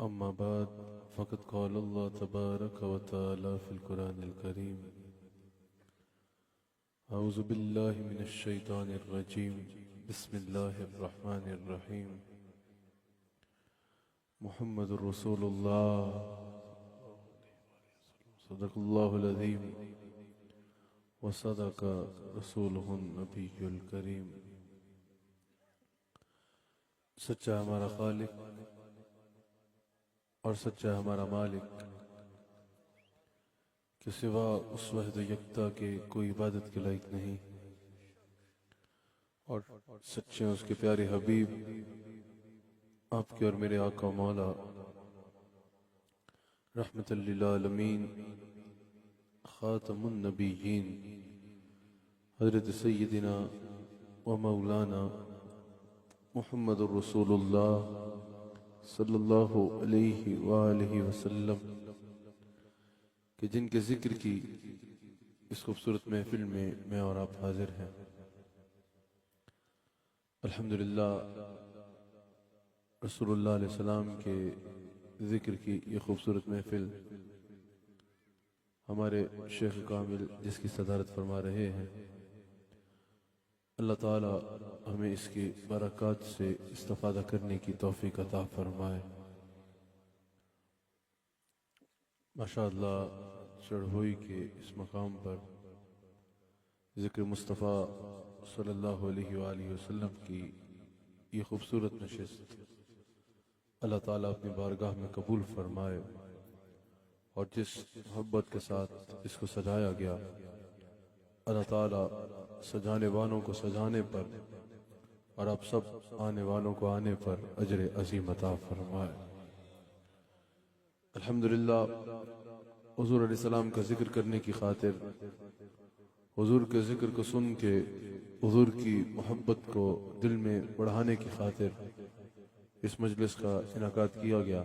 أما بعد فقد قال الله تبارك وتعالى في القرآن الكريم أعوذ بالله من الشيطان الرجيم بسم الله الرحمن الرحيم محمد رسول الله صدق الله العظيم وصدق رسوله النبي الكريم۔ سچا ہمارا خالق اور سچا ہمارا مالک کہ سوا اس وحد یکتا کے کوئی عبادت کے لائق نہیں، اور سچے اس کے پیارے حبیب آپ کے اور میرے آقا مولا رحمت للعالمین خاتم النبیین حضرت سیدنا و مولانا محمد رسول اللہ صلی اللہ علیہ وآلہ وسلم کہ جن کے ذکر کی اس خوبصورت محفل میں اور آپ حاضر ہیں۔ الحمدللہ رسول اللہ علیہ السلام کے ذکر کی یہ خوبصورت محفل ہمارے شیخ کامل جس کی صدارت فرما رہے ہیں، اللہ تعالی ہمیں اس کی برکات سے استفادہ کرنے کی توفیق عطا فرمائے۔ ماشاءاللہ چڑھوئی کے اس مقام پر ذکر مصطفیٰ صلی اللہ علیہ وآلہ وسلم کی یہ خوبصورت نشست اللہ تعالیٰ اپنی بارگاہ میں قبول فرمائے، اور جس محبت کے ساتھ اس کو سجایا گیا اللہ تعالیٰ سجانے والوں کو سجانے پر اور آپ سب آنے والوں کو آنے پر اجر عظیم عطا فرمائے۔ الحمدللہ حضور علیہ السلام کا ذکر کرنے کی خاطر، حضور کے ذکر کو سن کے حضور کی محبت کو دل میں بڑھانے کی خاطر اس مجلس کا انعقاد کیا گیا۔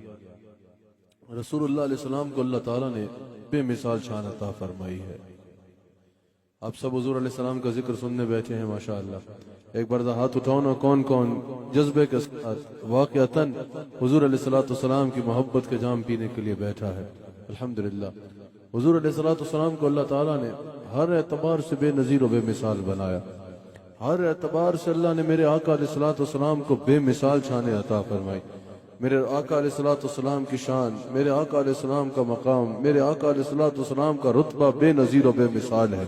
رسول اللہ علیہ السلام کو اللہ تعالیٰ نے بے مثال شان عطا فرمائی ہے۔ آپ سب حضور علیہ السلام کا ذکر سننے بیٹھے ہیں ماشاءاللہ۔ ایک بار ہاتھ اٹھاؤ نا، کون کون جذبے کے ساتھ واقعتاً حضور علیہ السلام کی محبت کے جام پینے کے لیے بیٹھا ہے۔ الحمدللہ حضور علیہ السلام کو اللہ تعالیٰ نے ہر اعتبار سے بے نظیر و بے مثال بنایا۔ ہر اعتبار سے اللہ نے میرے آقا علیہ السلام کو بے مثال شان عطا فرمائی۔ میرے آقا علیہ السلام کی شان، میرے آقا علیہ السلام کا مقام، میرے آقا علیہ السلام کا رتبہ بے نظیر و بے مثال ہے۔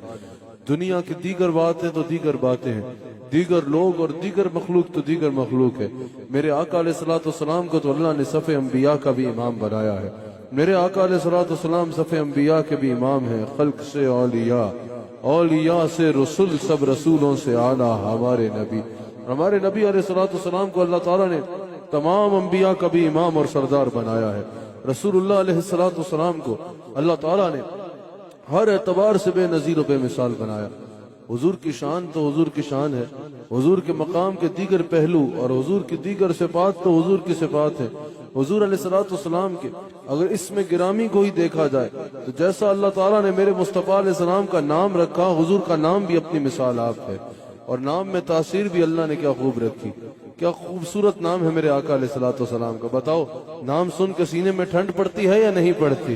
دنیا کی دیگر باتیں تو دیگر باتیں ہیں، دیگر لوگ اور دیگر مخلوق تو دیگر مخلوق ہے۔ میرے آقا علیہ السلام کو تو اللہ نے صف انبیاء کا بھی امام بنایا ہے۔ میرے آقا علیہ السلام صف انبیاء کے بھی امام ہیں۔ خلق سے اولیاء، اولیاء سے رسول، سب رسولوں سے اعلیٰ ہمارے نبی علیہ السلام کو اللہ تعالیٰ نے تمام انبیاء کا بھی امام اور سردار بنایا ہے۔ رسول اللہ علیہ السلام کو اللہ تعالیٰ نے ہر اعتبار سے بے نظیر و بے مثال بنایا۔ حضور کی شان تو حضور کی شان ہے، حضور کے مقام کے دیگر پہلو اور حضور کی دیگر صفات تو حضور کی صفات ہیں۔ حضور علیہ السلام کے اگر اس میں گرامی کو ہی دیکھا جائے تو جیسا اللہ تعالیٰ نے میرے مصطفیٰ علیہ السلام کا نام رکھا، حضور کا نام بھی اپنی مثال آپ ہے، اور نام میں تاثیر بھی اللہ نے کیا خوب رکھی۔ کیا خوبصورت نام ہے میرے آقا علیہ السلام کا۔ بتاؤ، نام سن کے سینے میں ٹھنڈ پڑتی ہے یا نہیں پڑتی؟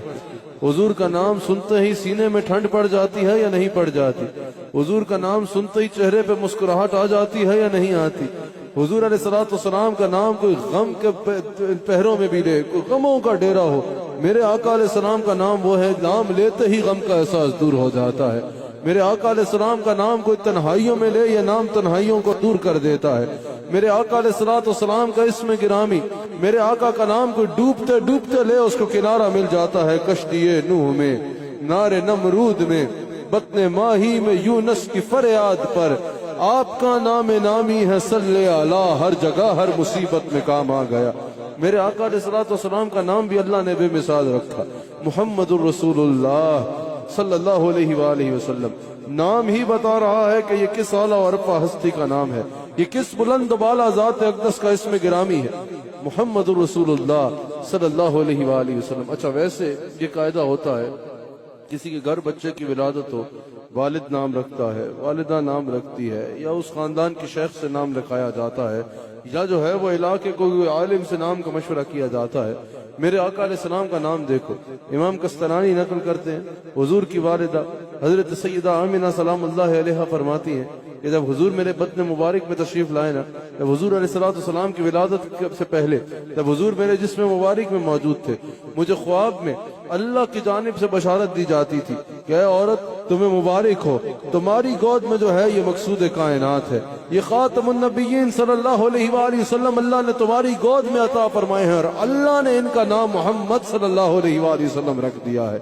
حضور کا نام سنتے ہی سینے میں ٹھنڈ پڑ جاتی ہے یا نہیں پڑ جاتی؟ حضور کا نام سنتے ہی چہرے پہ مسکراہٹ آ جاتی ہے یا نہیں آتی؟ حضور علیہ السلام کا نام کوئی غم کے پہروں میں بھی لے، کوئی غموں کا ڈیرا ہو، میرے آقا علیہ السلام کا نام وہ ہے، نام لیتے ہی غم کا احساس دور ہو جاتا ہے۔ میرے آقا علیہ السلام کا نام کوئی تنہائیوں میں لے، یہ نام تنہائیوں کو دور کر دیتا ہے۔ میرے آقا علیہ السلام کا اسم گرامی، میرے آقا کا نام کوئی ڈوبتے ڈوبتے لے اس کو کنارہ مل جاتا ہے۔ کشتی نوح میں، نار نمرود میں، بطن ماہی میں، یونس کی فریاد پر آپ کا نام نامی ہے، صلی اللہ، ہر جگہ ہر مصیبت میں کام آ گیا۔ میرے آقا علیہ السلام کا نام بھی اللہ نے بے مثال رکھا، محمد الرسول اللہ صلی اللہ علیہ وآلہ وسلم۔ نام ہی بتا رہا ہے کہ یہ کس اعلیٰ و ارفع ہستی کا نام ہے، یہ کس بلند بالا ذات اقدس کا اسم گرامی ہے، محمد الرسول اللہ صلی اللہ علیہ وآلہ وسلم۔ اچھا، ویسے یہ قاعدہ ہوتا ہے کسی کے گھر بچے کی ولادت ہو، والد نام رکھتا ہے، والدہ نام رکھتی ہے، یا اس خاندان کی شیخ سے نام رکھایا جاتا ہے، یا جو ہے وہ علاقے کوئی عالم سے نام کا مشورہ کیا جاتا ہے. میرے آقا علیہ السلام کا نام دیکھو. امام کستلانی نقل کرتے ہیں حضور کی والدہ حضرت سیدہ آمنہ سلام اللہ علیہا فرماتی ہیں کہ جب حضور میرے بطن مبارک میں تشریف لائے نا، جب حضور علیہ السلام کی ولادت سے پہلے جب حضور میرے جسم مبارک میں موجود تھے، مجھے خواب میں اللہ کی جانب سے بشارت دی جاتی تھی کہ اے عورت تمہیں مبارک ہو، تمہاری گود میں جو ہے یہ مقصود کائنات ہے، یہ خاتم النبیین صلی اللہ علیہ وآلہ وسلم اللہ نے تمہاری گود میں عطا فرمائے ہیں، اور اللہ نے ان کا نام محمد صلی اللہ علیہ وآلہ وسلم رکھ دیا ہے.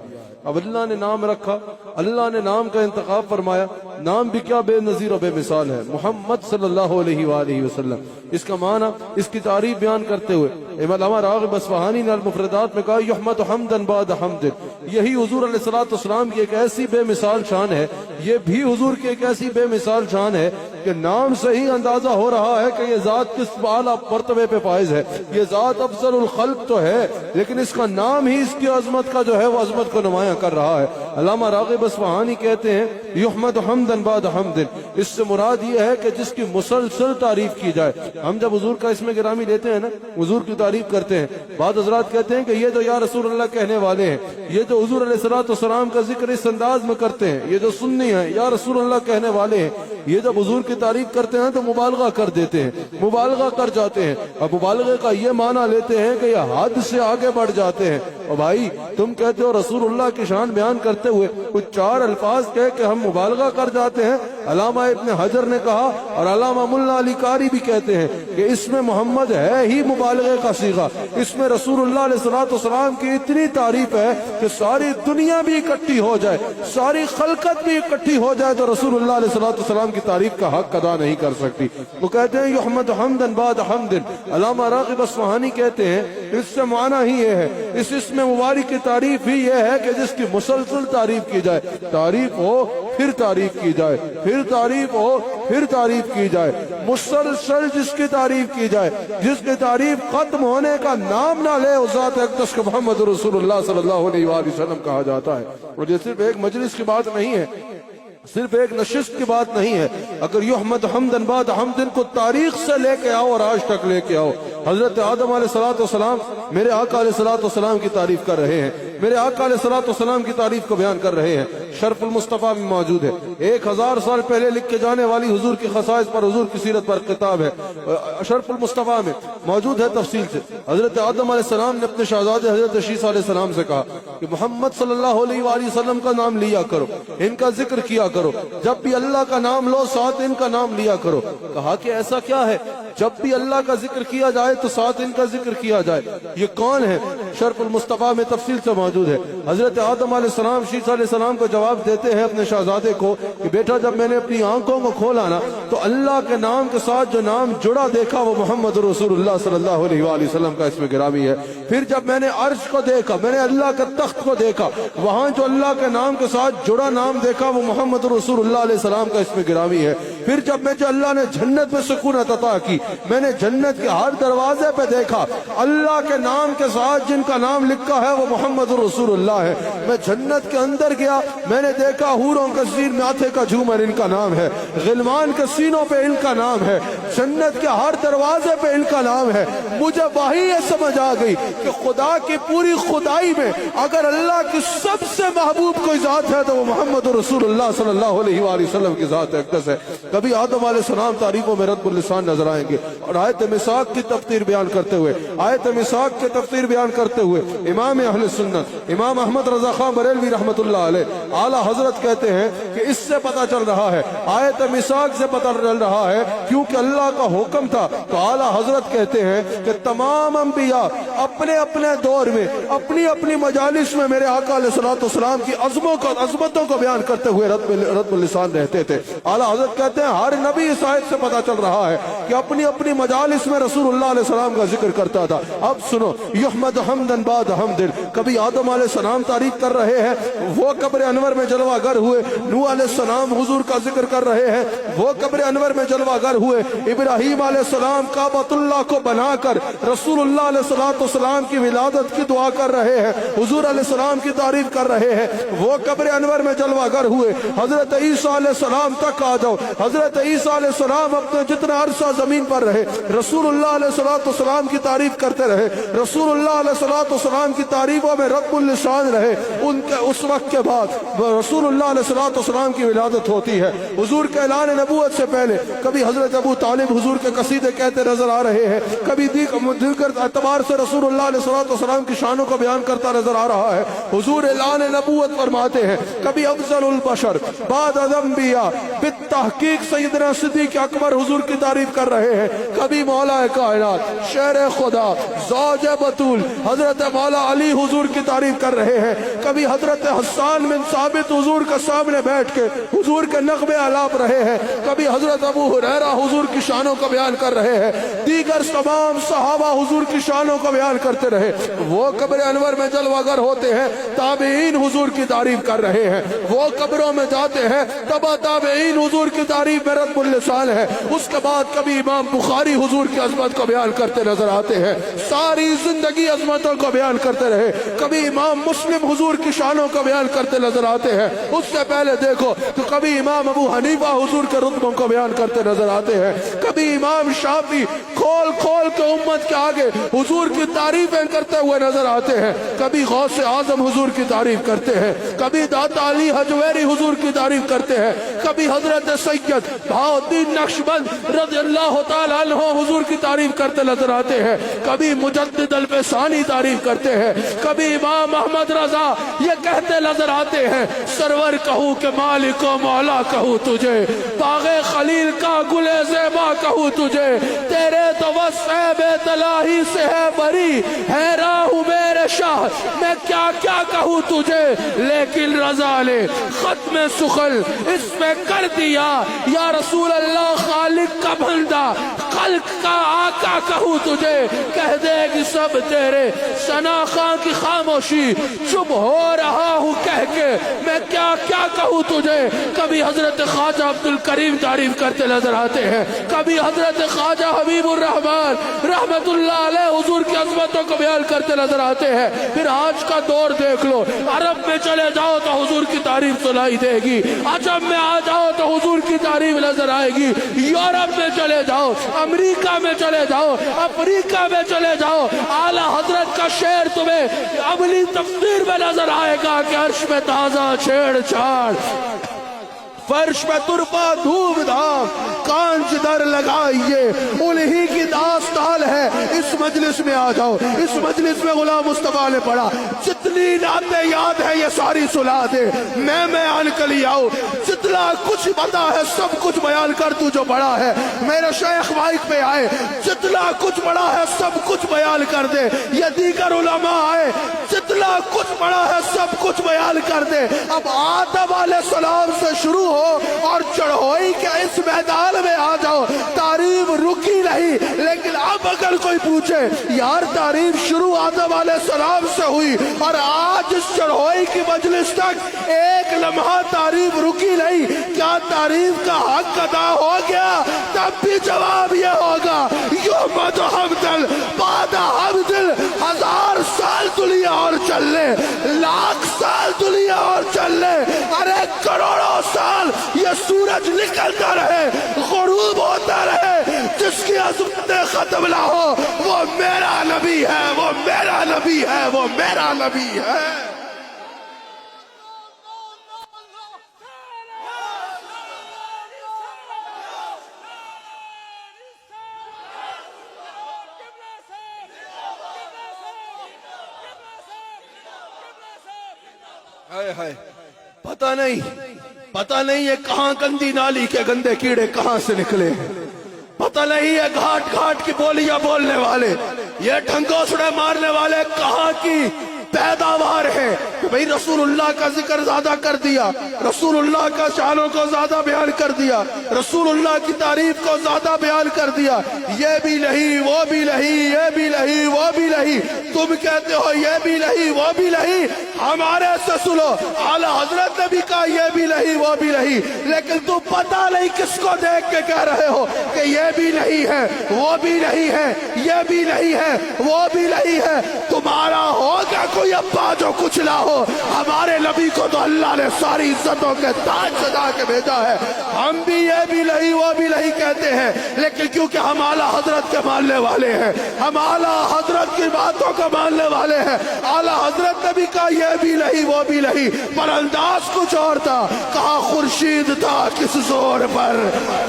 اب اللہ نے نام رکھا، اللہ نے نام کا انتخاب فرمایا. نام بھی کیا بے نظیر و بے مثال ہے، محمد صلی اللہ علیہ وآلہ وسلم. اس کا معنی، اس کی تعریف بیان کرتے ہوئے علامہ راغب اصفہانی نے المفردات میں کہا یحمد حمدا بعد حمد. یہی حضور علیہ السلام کی ایک ایسی بے مثال شان ہے، یہ بھی حضور کی ایک ایسی بے مثال شان ہے کہ نام سے ہی اندازہ ہو رہا ہے کہ یہ ذات کس اعلیٰ مرتبے پہ فائز ہے. یہ ذات افضل الخلق تو ہے، لیکن اس کا نام ہی اس کی عظمت کا جو ہے وہ عظمت کو نمایاں کر رہا ہے. علامہ راغب اصفہانی کہتے ہیں یحمد حمدا بعد حمد، اس سے مراد یہ ہے کہ جس کی مسلسل تعریف کی جائے. ہم جب حضور کا اسم گرامی لیتے ہیں نا، حضور کی تعریف کرتے ہیں، بعض حضرات کہتے ہیں کہ یہ جو یا رسول اللہ کہنے والے ہیں، یہ جو حضور علیہ السلام کا ذکر اس انداز میں کرتے ہیں، یہ جو سنی ہیں یا رسول اللہ کہنے والے ہیں، یہ جب حضور کی تعریف کرتے ہیں تو مبالغہ کر دیتے ہیں، مبالغہ کر جاتے ہیں. اب مبالغے کا یہ معنی لیتے ہیں کہ یہ حد سے آگے بڑھ جاتے ہیں. اور بھائی تم کہتے ہو رسول اللہ کی شان بیان کرتے ہوئے کچھ چار الفاظ کہہ کہ ہم مبالغہ کر جاتے ہیں. علامہ ابن حجر نے کہا اور علامہ ملا علی قاری بھی کہتے ہیں کہ اس میں محمد ہے ہی مبالغے کا صیغہ. اس میں رسول اللہ علیہ السلام کی اتنی تعریف ہے کہ ساری دنیا بھی اکٹھی ہو جائے، ساری خلقت بھی اکٹھی ہو جائے تو رسول اللہ علیہ السلام کی تعریف کا حق ادا نہیں کر سکتی. وہ کہتے ہیں یحمد حمدا بعد حمد. علامہ راغب اصفہانی کہتے ہیں اس سے معنی ہی یہ ہے، اس اسم مبارک کی تعریف ہی یہ ہے کہ جس کی مسلسل تعریف کی جائے، تعریف ہو پھر تعریف کی جائے، پھر تعریف ہو پھر تعریف کی جائے، مسلسل جس کی تعریف کی جائے، جس کی تعریف ختم ہونے کا نام نہ لے اس ذات اقدس کو محمد رسول اللہ صلی اللہ علیہ وآلہ وسلم کہا جاتا ہے. اور یہ صرف ایک مجلس کی بات نہیں ہے، صرف ایک نشست کی بات نہیں ہے. اگر یحمد حمدا بعد حمد کو تاریخ سے لے کے آؤ اور آج تک لے کے آؤ، حضرت آدم علیہ السلام میرے آقا علیہ السلام کی تعریف کر رہے ہیں، میرے آقا علیہ السلام کی تعریف کو بیان کر رہے ہیں. شرف المصطفیٰ میں موجود ہے، 1000 سال پہلے لکھ کے جانے والی حضور کی خصائص پر، حضور کی سیرت پر کتاب ہے. شرف المصطفیٰ میں موجود ہے تفصیل سے. حضرت آدم علیہ السلام نے اپنے شہزادے حضرت شیس علیہ السلام سے کہا کہ محمد صلی اللہ علیہ وآلہ وسلم کا نام لیا کرو، ان کا ذکر کیا کرو، جب بھی اللہ کا نام لو ساتھ ان کا نام لیا کرو. کہا کہ ایسا کیا ہے جب بھی اللہ کا ذکر کیا جائے تو ساتھ ان کا ذکر کیا جائے؟ یہ کون ہے؟ شرف المصطفیٰ میں تفصیل سے موجود ہے. حضرت آدم علیہ السلام شیس علیہ السلام کو جواب دیتے ہیں اپنے شہزادے کو کہ بیٹا جب میں نے اپنی آنکھوں کو کھولا نا تو اللہ کے نام کے ساتھ جو نام جڑا دیکھا وہ محمد رسول اللہ صلی اللہ علیہ وآلہ وسلم کا اسم گرامی ہے. پھر جب میں نے عرش کو دیکھا، میں نے اللہ کے تخت کو دیکھا، وہاں جو اللہ کے نام کے ساتھ جڑا نام دیکھا وہ محمد رسول اللہ علیہ السلام کا اسم گرامی ہے. پھر جب میں جو اللہ نے جنت میں سکونت عطا کی، میں نے جنت کے ہر دروازے پہ دیکھا اللہ کے نام کے ساتھ جن کا نام لکھا ہے وہ محمد رسول اللہ ہے. میں جنت کے اندر گیا، میں نے دیکھا حوروں کے زیر ماتھے کا جھومر ان کا نام ہے، غلمان کے سینوں پہ ان کا نام ہے، جنت کے ہر دروازے پہ ان کا نام ہے. مجھے وہی یہ سمجھ آ گئی کہ خدا کی پوری خدائی میں اگر اللہ کی سب سے محبوب کوئی ذات ہے تو وہ محمد رسول اللہ صلی اللہ علیہ وآلہ وسلم کی ذات اقدس ہے. کبھی آدم علیہ السلام تعریفوں میں رد اللسان نظر آئیں گے. اور آیت میثاق کی تفسیر بیان کرتے ہوئے، آیت میثاق کی تفسیر بیان کرتے ہوئے امام اہل سنت امام احمد رضا خان بریلوی رحمۃ اللہ علیہ اعلیٰ حضرت کہتے ہیں کہ اس سے پتہ چل رہا ہے، آیت میثاق سے پتہ چل رہا ہے کیونکہ اللہ کا حکم تھا تو اعلیٰ حضرت کہتے ہیں کہ تمام انبیاء اپنے اپنے دور میں اپنی اپنی مجالس میں میرے آقا علیہ السلام کی عظمتوں کو بیان کرتے ہوئے رد اللسان رہتے تھے. اعلیٰ حضرت کہتے ہیں ہر نبی اس آیت سے پتہ چل رہا ہے کہ اپنی اپنی مجالس میں رسول اللہ علیہ السلام کا ذکر کرتا تھا. اب سنو، یحمد حمدا بعد حمد. کبھی آدم علیہ السلام تعریف کر رہے ہیں، وہ قبر انور میں جلوہ گر ہوئے. نوح علیہ السلام حضور کا ذکر کر رہے ہیں، وہ قبر انور میں جلوہ گر ہوئے. ابراہیم علیہ السلام کعبۃ کو بنا کر رسول اللہ علیہ السلام کی ولادت کی دعا کر رہے ہیں، حضور علیہ السلام کی تعریف کر رہے ہیں۔ وہ قبر انور میں جلوہ گر ہوئے، حضرت عیسیٰ علیہ السلام تک آ جاؤ۔ حضرت عیسیٰ علیہ السلام اپنے جتنا عرصہ زمین پر رہے رسول اللہ علیہ السلام کی تعریف کرتے رہے، رسول اللہ علیہ السلام کی تعریفوں میں رب اللسان رہے۔ ان کے اس وقت کے بعد رسول اللہ علیہ السلام کی ولادت ہوتی ہے۔ حضور کے اعلان نبوت سے پہلے کبھی حضرت ابو طالب حضور کے قصیدے کہتے نظر آ رہے ہیں، کبھی دیگر اعتبار سے رسول اللہ علیہ السلام کی شانوں کو بیان کرتا نظر آ رہا ہے۔ حضور اعلان نبوت فرماتے ہیں، کبھی افضل البشر بعد الانبیاء بالتحقیق سیدنا صدیق اکبر حضور کی تعریف کر رہے ہیں، کبھی مولا کائنات شیر خدا زوج بطول حضرت مولا علی حضور کی تعریف کر رہے ہیں، کبھی حضرت حسان بن ثابت حضور کے سامنے بیٹھ کے حضور کے نغمے آلاپ رہے ہیں، کبھی حضرت ابو ہریرہ حضور کی شانوں کو بیان کر رہے ہیں، دیگر تمام صحابہ حضور کی شانوں کو بیان کرتے رہے۔ وہ قبر انور میں جلوہ گر ہوتے ہیں، تابعین حضور کی تعریف کر رہے ہیں۔ وہ قبروں میں جاتے ہیں، تبا تابعین حضور کی تعریف میں رب اللسان ہے۔ اس کے بعد کبھی امام بخاری حضور کی عظمت کو بیان کرتے نظر آتے ہیں، ساری زندگی عظمتوں کو بیان کرتے رہے۔ کبھی امام مسلم حضور کی شانوں کو بیان کرتے نظر آتے ہیں۔ اس سے پہلے دیکھو تو کبھی امام ابو حنیفہ حضور کے رتبوں کو بیان کرتے نظر آتے ہیں، کبھی امام شافعی کھول کھول کے امت کے آگے حضور کی تعریفیں کرتے ہوئے نظر آتے ہیں، کبھی غوث اعظم حضور کی تعریف کرتے ہیں، کبھی داتا علی حجویری حضور کی تعریف کرتے ہیں، کبھی حضرت سید بہاؤ الدین نقشبند رضی اللہ تعالیٰ عنہ حضور کی تعریف کرتے نظر آتے ہیں، کبھی مجدد الفسانی تعریف کرتے ہیں، کبھی امام احمد رضا یہ کہتے نظر آتے ہیں، سرور کہوں کہ مالک و مولا کہوں تجھے، باغ خلیل کا گل زیبا کہوں تجھے، تیرے تو وصف بیت الہی سے ہے بری، حیران ہوں میرے شاہ میں کیا کیا کہوں تجھے، لیکن رضا نے ختم سخن اس میں کر دیا، یا رسول اللہ خالق کا بندہ خلق کا آقا کہوں تجھے، کہہ دے گی سب تیرے ثنا خاں کی خاموشی، چپ ہو رہا ہوں کہہ کے میں کیا کیا کہوں تجھے۔ کبھی حضرت خواجہ عبد الکریم تعریف کرتے نظر آتے ہیں، کبھی حضرت خواجہ حبیب الرحمن رحمت اللہ علیہ حضور کی عظمتوں کو بیان کرتے نظر آتے ہیں۔ پھر آج کا دور دیکھ لو، عرب میں چلے جاؤ تو حضور کی تعریف سنائی دے گی، عجم میں آ جاؤ تو حضور کی تعریف نظر آئے گی، یورپ میں چلے جاؤ، امریکہ میں چلے جاؤ، افریقہ میں چلے جاؤ، اعلیٰ حضرت کا شعر تمہیں عملی تفسیر میں نظر آئے گا کہ عرش میں تازہ چھیڑ چھاڑ، فرش پہ ترپا دھوم دھام، کانچ در لگائیے، انہی کی داستان ہے۔ اس مجلس میں آ جاؤ، اس مجلس میں غلام مصطفیٰ نے پڑھا، جتنی نعتیں یاد ہے یہ ساری سنا دے، میں بیان کلی آؤ، جتنا کچھ پتا ہے سب کچھ بیان کر تو جو بڑا ہے۔ میرے شیخ مائک پہ آئے، جتنا کچھ بڑا ہے سب کچھ بیان کر دے۔ یہ دیگر علماء آئے، جتنا کچھ بڑا ہے سب کچھ بیان کر دے۔ اب آدم علیہ السلام سے شروع اور چڑھوئی کے اس میدان میں آ جاؤ، تعریف رکی نہیں، لیکن اب اگر کوئی پوچھے یار تعریف شروع آدم علیہ السلام سے ہوئی اور آج اس چڑھوئی کی مجلس تک ایک لمحہ تعریف رکی نہیں، کیا تعریف کا حق ادا ہو گیا؟ تب بھی جواب یہ ہوگا، یحمد حمدن بعد حمدن، 1000 سال دنیا اور چل لے، 1,00,000 سال دنیا اور چل لے، ارے کروڑوں سال یہ سورج نکلتا رہے، غروب ہوتا رہے، جس کی عظمتیں ختم نہ ہو، وہ میرا نبی ہے، وہ میرا نبی ہے، وہ میرا نبی ہے۔ پتہ نہیں یہ کہاں گندی نالی کے گندے کیڑے کہاں سے نکلے، پتہ نہیں یہ گھاٹ گھاٹ کی بولیاں بولنے والے، یہ ڈھنگوسڑے مارنے والے کہاں کی پیداوار ہے کہ بھئی رسول اللہ کا ذکر زیادہ کر دیا، رسول اللہ کا شانوں کو زیادہ بیان کر دیا، رسول اللہ کی تعریف کو زیادہ بیان کر دیا، یہ بھی نہیں وہ بھی نہیں، یہ بھی نہیں وہ بھی نہیں، تم کہتے ہو یہ بھی نہیں وہ بھی نہیں، ہمارے سے سنو، اعلیٰ حضرت نے بھی کہا یہ بھی نہیں وہ بھی نہیں، لیکن تم پتہ نہیں کس کو دیکھ کے کہہ رہے ہو کہ یہ بھی نہیں ہے وہ بھی نہیں ہے، یہ بھی نہیں ہے وہ بھی نہیں ہے۔ تمہارا ہوگا کوئی ابا جو کچھ نہ ہو، ہمارے نبی کو تو اللہ نے ساری عزتوں کے تاج سجا کے بھیجا ہے، ہم بھی یہ بھی نہیں وہ بھی نہیں کہتے ہیں، لیکن کیونکہ ہم اعلیٰ حضرت کے ماننے والے ہیں، ہم اعلیٰ حضرت کی باتوں کو ماننے والے ہیں، اعلیٰ حضرت نے بھی کہا یہ بھی نہیں وہ بھی نہیں، پر انداز کچھ اور تھا، کہا خورشید تھا کس زور پر،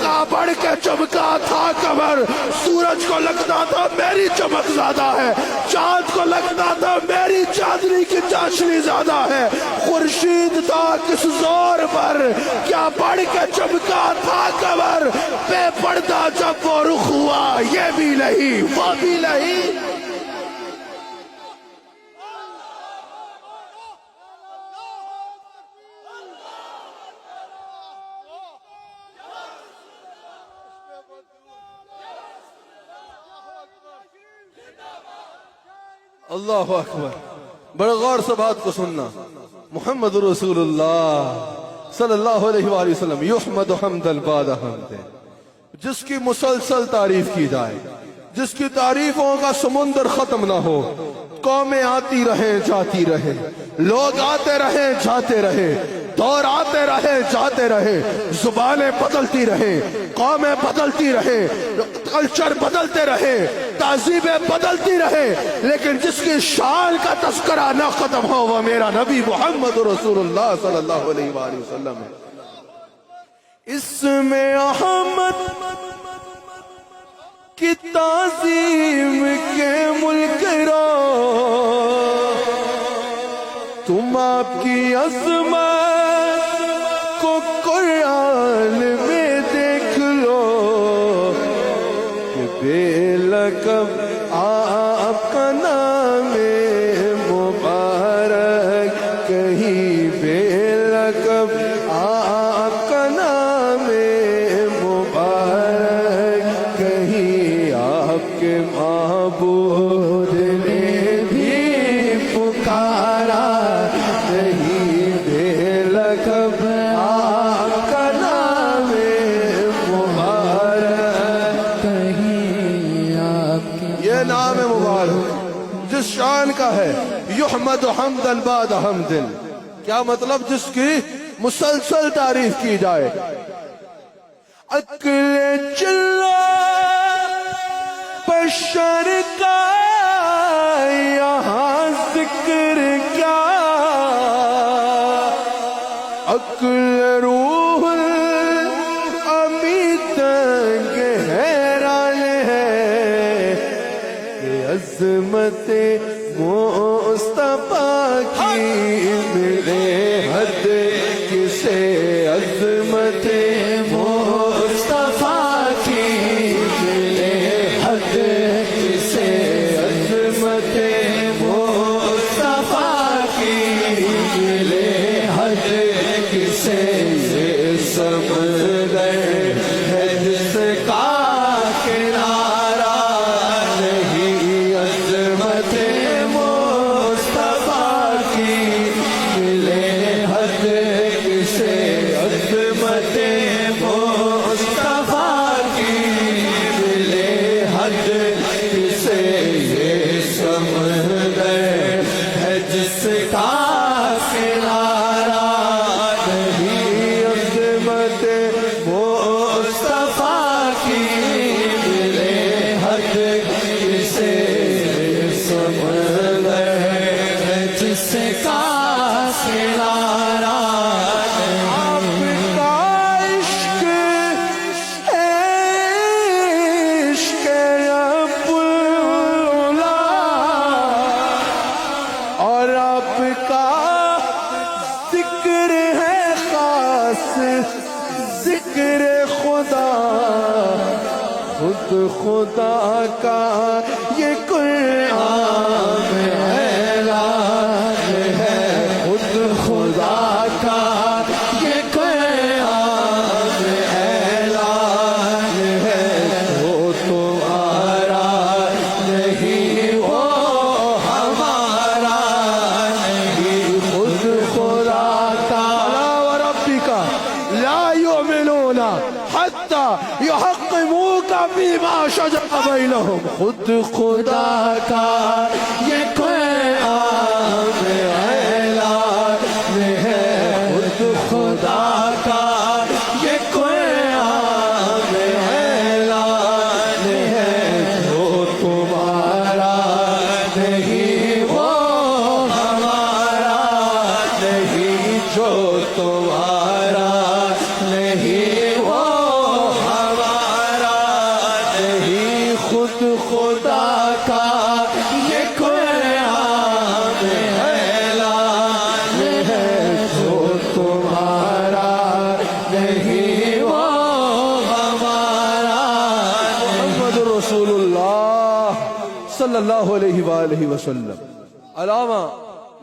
کہا بڑھ کے چمکا تھا قمر، سورج کو لگتا تھا میری چمک زیادہ ہے، چاند کو لگتا تھا میری چاندنی کی چاشنی زیادہ ہے، خورشید تھا کس زور پر، کیا بڑھ کے چمکا تھا قمر، بے پردہ جب وہ رخ ہوا یہ بھی نہیں وہ بھی نہیں۔ اللہ اکبر، بڑے غور سے بات کو سننا۔ محمد رسول اللہ صلی اللہ علیہ وآلہ وسلم یحمد حمد بعد حمد، جس کی مسلسل تعریف کی جائے، جس کی تعریفوں کا سمندر ختم نہ ہو، قومیں آتی رہیں جاتی رہیں، لوگ آتے رہیں جاتے رہیں، دور آتے رہے جاتے رہے، زبانیں بدلتی رہیں، قومیں بدلتی رہیں، کلچر بدلتے رہے، تہذیبیں بدلتی رہے، لیکن جس کی شان کا تذکرہ نہ ختم ہو وہ میرا نبی محمد رسول اللہ صلی اللہ علیہ وآلہ وسلم ہے۔ اس میں احمد کی تعظیم کے ملک رو، تم آپ کی عظمت کو قرآن میں دیکھ لو، کہ بے لقب آپ کا نام مبارک، کہیں بے لقب آپ کا نام مبارک، کہیں آپ کے معبود نے بھی پکارا، نہیں بے لقب آپ کا نام مبارک، کہیں آپ کے یہ نام مبارک جس شان کا ہے، یحمد حمدا بعد حمد، کیا مطلب جس کی مسلسل تعریف کی جائے۔ عقل چلا بشر کا یہاں ذکر کیا، عقل روح امی تنگ حیران ہے، کہ عظمت مصطفیٰ کی ملے حد کسے، عظمت مصطفیٰ کی ملے حد کسے، عظمت مصطفیٰ کی ملے حد کسے، یہ سمندر ہے جس کا کنارہ نہیں، عظمت مصطفیٰ کی ملے حد کسے، عظمت مصطفیٰ کی ملے حد کسے، یہ سمندر ہے جس کا کنارہ نہیں، عظمت مصطفیٰ کی ملے حد کسے، یہ سمندر ہے جس کا کنارہ نہیں۔ آپ کا عشق ہے عشق رب العلا، اور آپ کا ذکر ہے خاص ذکر خدا، خود خدا کا یہ قرآن ہے، لا فیما شجر بینہم، خود خدا کا یہ قیام اعلان ہے، خود خدا کا یہ قیام اعلان ہے، جو تمہارا نہیں وہ ہمارا نہیں، جو تمہارا نہیں وہ ہمارا نہیں، خود خدا کا یہ قیام اعلان ہے، جو تمہارا نہیں وہ ہمارا۔ محمد رسول اللہ صلی اللہ علیہ وآلہ وسلم۔ علامہ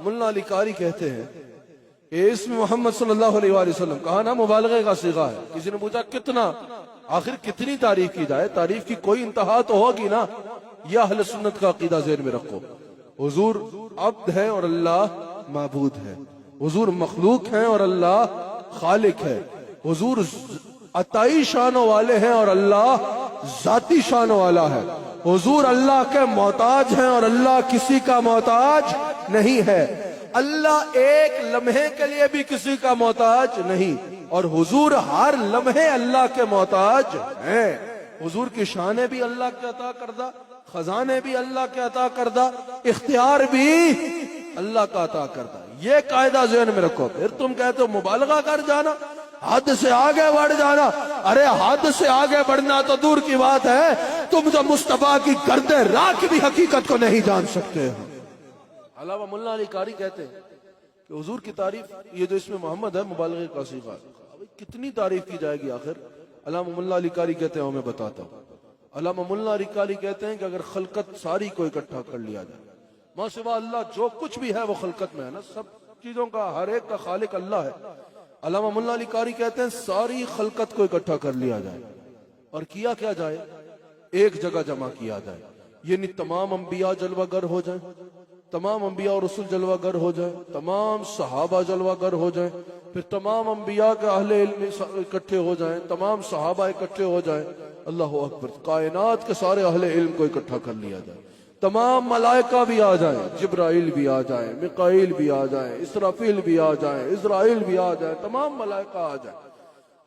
ملا علی قاری کہتے ہیں کہ اسم محمد صلی اللہ علیہ وآلہ وسلم کہا نا مبالغے کا صیغہ ہے۔ کسی نے پوچھا کتنا، آخر کتنی تعریف کی جائے، تعریف کی کوئی انتہا تو ہوگی نا۔ یہ اہل سنت کا عقیدہ ذہن میں رکھو، حضور عبد ہے اور اللہ معبود ہے، حضور مخلوق ہیں اور اللہ خالق ہے، حضور عطائی شانوں والے ہیں اور اللہ ذاتی شانوں والا ہے، حضور اللہ کے محتاج ہیں اور اللہ کسی کا محتاج نہیں ہے، اللہ ایک لمحے کے لیے بھی کسی کا محتاج نہیں، اور حضور ہر لمحے اللہ کے محتاج ہیں۔ حضور کی شانیں بھی اللہ کے عطا کردہ، خزانے بھی اللہ کے عطا کردہ، اختیار بھی اللہ کا عطا کردہ۔ یہ قاعدہ ذہن میں رکھو۔ پھر تم کہتے ہو مبالغہ کر جانا، حد سے آگے بڑھ جانا۔ ارے حد سے آگے بڑھنا تو دور کی بات ہے، تم تو مصطفیٰ کی گرد راہ کی بھی حقیقت کو نہیں جان سکتے ہو۔ علامہ ملا علی قاری کہتے ہیں کہ حضور کی تعریف، یہ جو اسم محمد ہے مبالغے کا صیغہ ہے، کتنی تعریف کی جائے گی آخر؟ علامہ ملا علی قاری کہتے ہیں میں بتاتا ہوں۔ علامہ ملا علی قاری کہتے ہیں کہ اگر خلقت ساری کو اکٹھا کر لیا جائے، ما سوا اللہ جو کچھ بھی ہے وہ خلقت میں ہے نا، سب چیزوں کا ہر ایک کا خالق اللہ ہے۔ علامہ ملا علی قاری کہتے ہیں ساری خلقت کو اکٹھا کر لیا جائے اور کیا جائے، ایک جگہ جمع کیا جائے، یعنی تمام انبیاء جلوہ گر ہو جائیں، تمام انبیاء اور رسول جلوہ گر ہو جائیں، تمام صحابہ جلوہ گر ہو جائیں، پھر تمام انبیاء کے اہل علم اکٹھے ہو جائیں، تمام صحابہ اکٹھے ہو جائیں، اللہ اکبر، کائنات کے سارے اہل علم کو اکٹھا کر لیا جائے، تمام ملائکہ بھی آ جائیں، جبرائیل بھی آ جائیں، میکائیل بھی آ جائیں، اسرافیل بھی آ جائیں، اسرائیل بھی آ جائیں، تمام ملائکہ آ جائیں،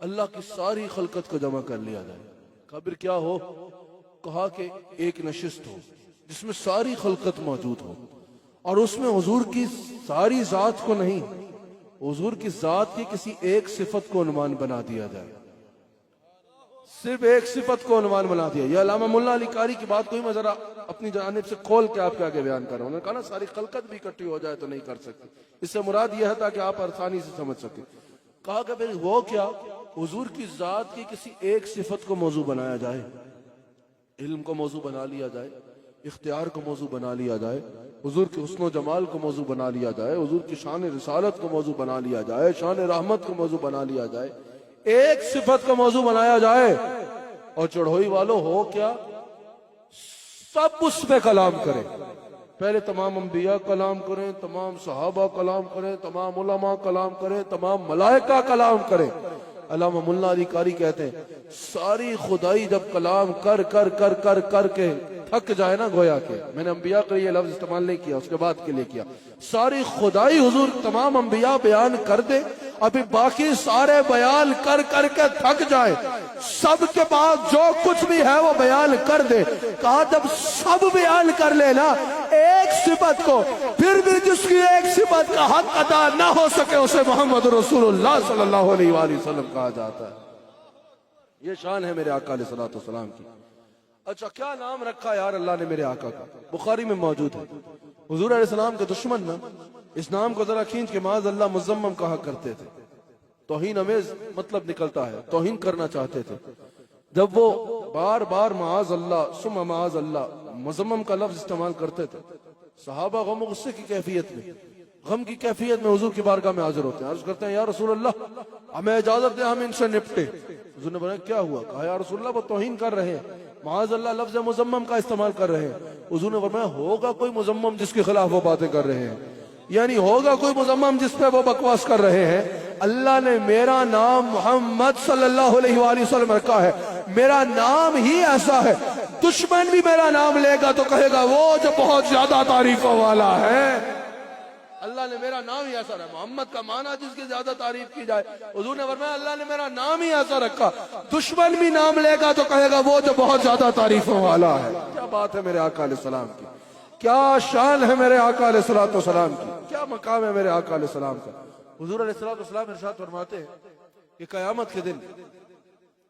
اللہ کی ساری خلقت کو جمع کر لیا جائے۔ خبر کیا ہو؟ کہا کہ ایک نشست ہو جس میں ساری خلقت موجود ہو، اور اس میں حضور کی ساری ذات کو نہیں، حضور کی ذات کی کسی ایک صفت کو عنوان بنا دیا جائے، صرف ایک صفت کو عنوان بنا دیا۔ یہ علامہ ملا علی قاری کی بات کوئی میں ذرا اپنی جانب سے کھول کے آپ کے آگے بیان کر رہا ہوں۔ انہوں نے کہا نا ساری خلقت بھی اکٹھی ہو جائے تو نہیں کر سکتی، اس سے مراد یہ ہے تاکہ آپ آسانی سے سمجھ سکیں۔ کہا کہ پھر وہ کیا، حضور کی ذات کی کسی ایک صفت کو موضوع بنایا جائے، علم کو موضوع بنا لیا جائے، اختیار کو موضوع بنا لیا جائے، حضور کے حسن و جمال کو موضوع بنا لیا جائے، حضور کی شان رسالت کو موضوع بنا لیا جائے، شان رحمت کو موضوع بنا لیا جائے، ایک صفت کو موضوع بنایا جائے، اور چڑھوئی والوں ہو کیا، سب اس پہ کلام کریں۔ پہلے تمام انبیاء کلام کریں، تمام صحابہ کلام کریں، تمام علماء کلام کریں، تمام ملائکہ کلام کریں۔ علامہ ملا علی قاری کہتے ہیں ساری خدائی جب کلام کر کر کر کر کر کے تھک جائے نا، گویا کہ میں نے انبیاء کے لیے لفظ استعمال نہیں کیا، اس کے بعد کے لیے کیا، ساری خدائی حضور تمام انبیاء بیان کر دے، ابھی باقی سارے بیان کر کر کے تھک جائے، سب کے بعد جو کچھ بھی ہے وہ بیان کر دے۔ کہا جب سب بیان کر لے نا ایک صفت کو، پھر بھی جس کی ایک صفت کا حق ادا نہ ہو سکے اسے محمد رسول اللہ صلی اللہ علیہ وآلہ وسلم کہا جاتا ہے۔ یہ شان ہے میرے آقا علیہ السلام کی۔ اچھا کیا نام رکھا یار اللہ نے میرے آقا کا؟ بخاری میں موجود ہے۔ حضور علیہ السلام کے دشمن نا اس نام کو ذرا کھینچ کے معاذ اللہ مزمم کہا کرتے تھے، توہین امیز مطلب نکلتا ہے، توہین کرنا چاہتے تھے۔ جب وہ بار بار معاذ اللہ ثم معاذ اللہ مزمم کا لفظ استعمال کرتے تھے، صحابہ غم و غصے کی کیفیت میں، غم کی کیفیت میں حضور کی بارگاہ میں حاضر ہوتے ہیں، عرض کرتے ہیں یا رسول اللہ ہمیں اجازت دیں ہم ان سے نپٹے۔ حضور نے بولا کیا ہوا؟ کہا یا رسول اللہ وہ توہین کر رہے ہیں، معاذ اللہ لفظ مزمم کا استعمال کر رہے ہیں۔ حضور نے فرمایا ہوگا کوئی مزمم جس کے خلاف وہ باتیں کر رہے ہیں، یعنی ہوگا کوئی مزمم جس پہ وہ بکواس کر رہے ہیں۔ اللہ نے میرا نام محمد صلی اللہ علیہ وآلہ وسلم رکھا ہے، میرا نام ہی ایسا ہے، دشمن بھی میرا نام لے گا تو کہے گا وہ جو بہت زیادہ تعریفوں والا ہے۔ اللہ نے میرا نام ہی ایسا رکھا، محمد کا معنی جس کی زیادہ تعریف کی جائے، حضور نے فرمایا اللہ نے میرا نام ہی ایسا رکھا، دشمن بھی نام لے گا تو کہے گا وہ جو بہت زیادہ تعریفوں والا ہے۔ کیا بات ہے میرے آقا علیہ السلام کی، کیا شان ہے میرے آقا علیہ السلام کی، کیا مقام ہے میرے آقا علیہ السلام کا۔ حضور علیہ السلام ارشاد فرماتے ہیں کہ قیامت کے دن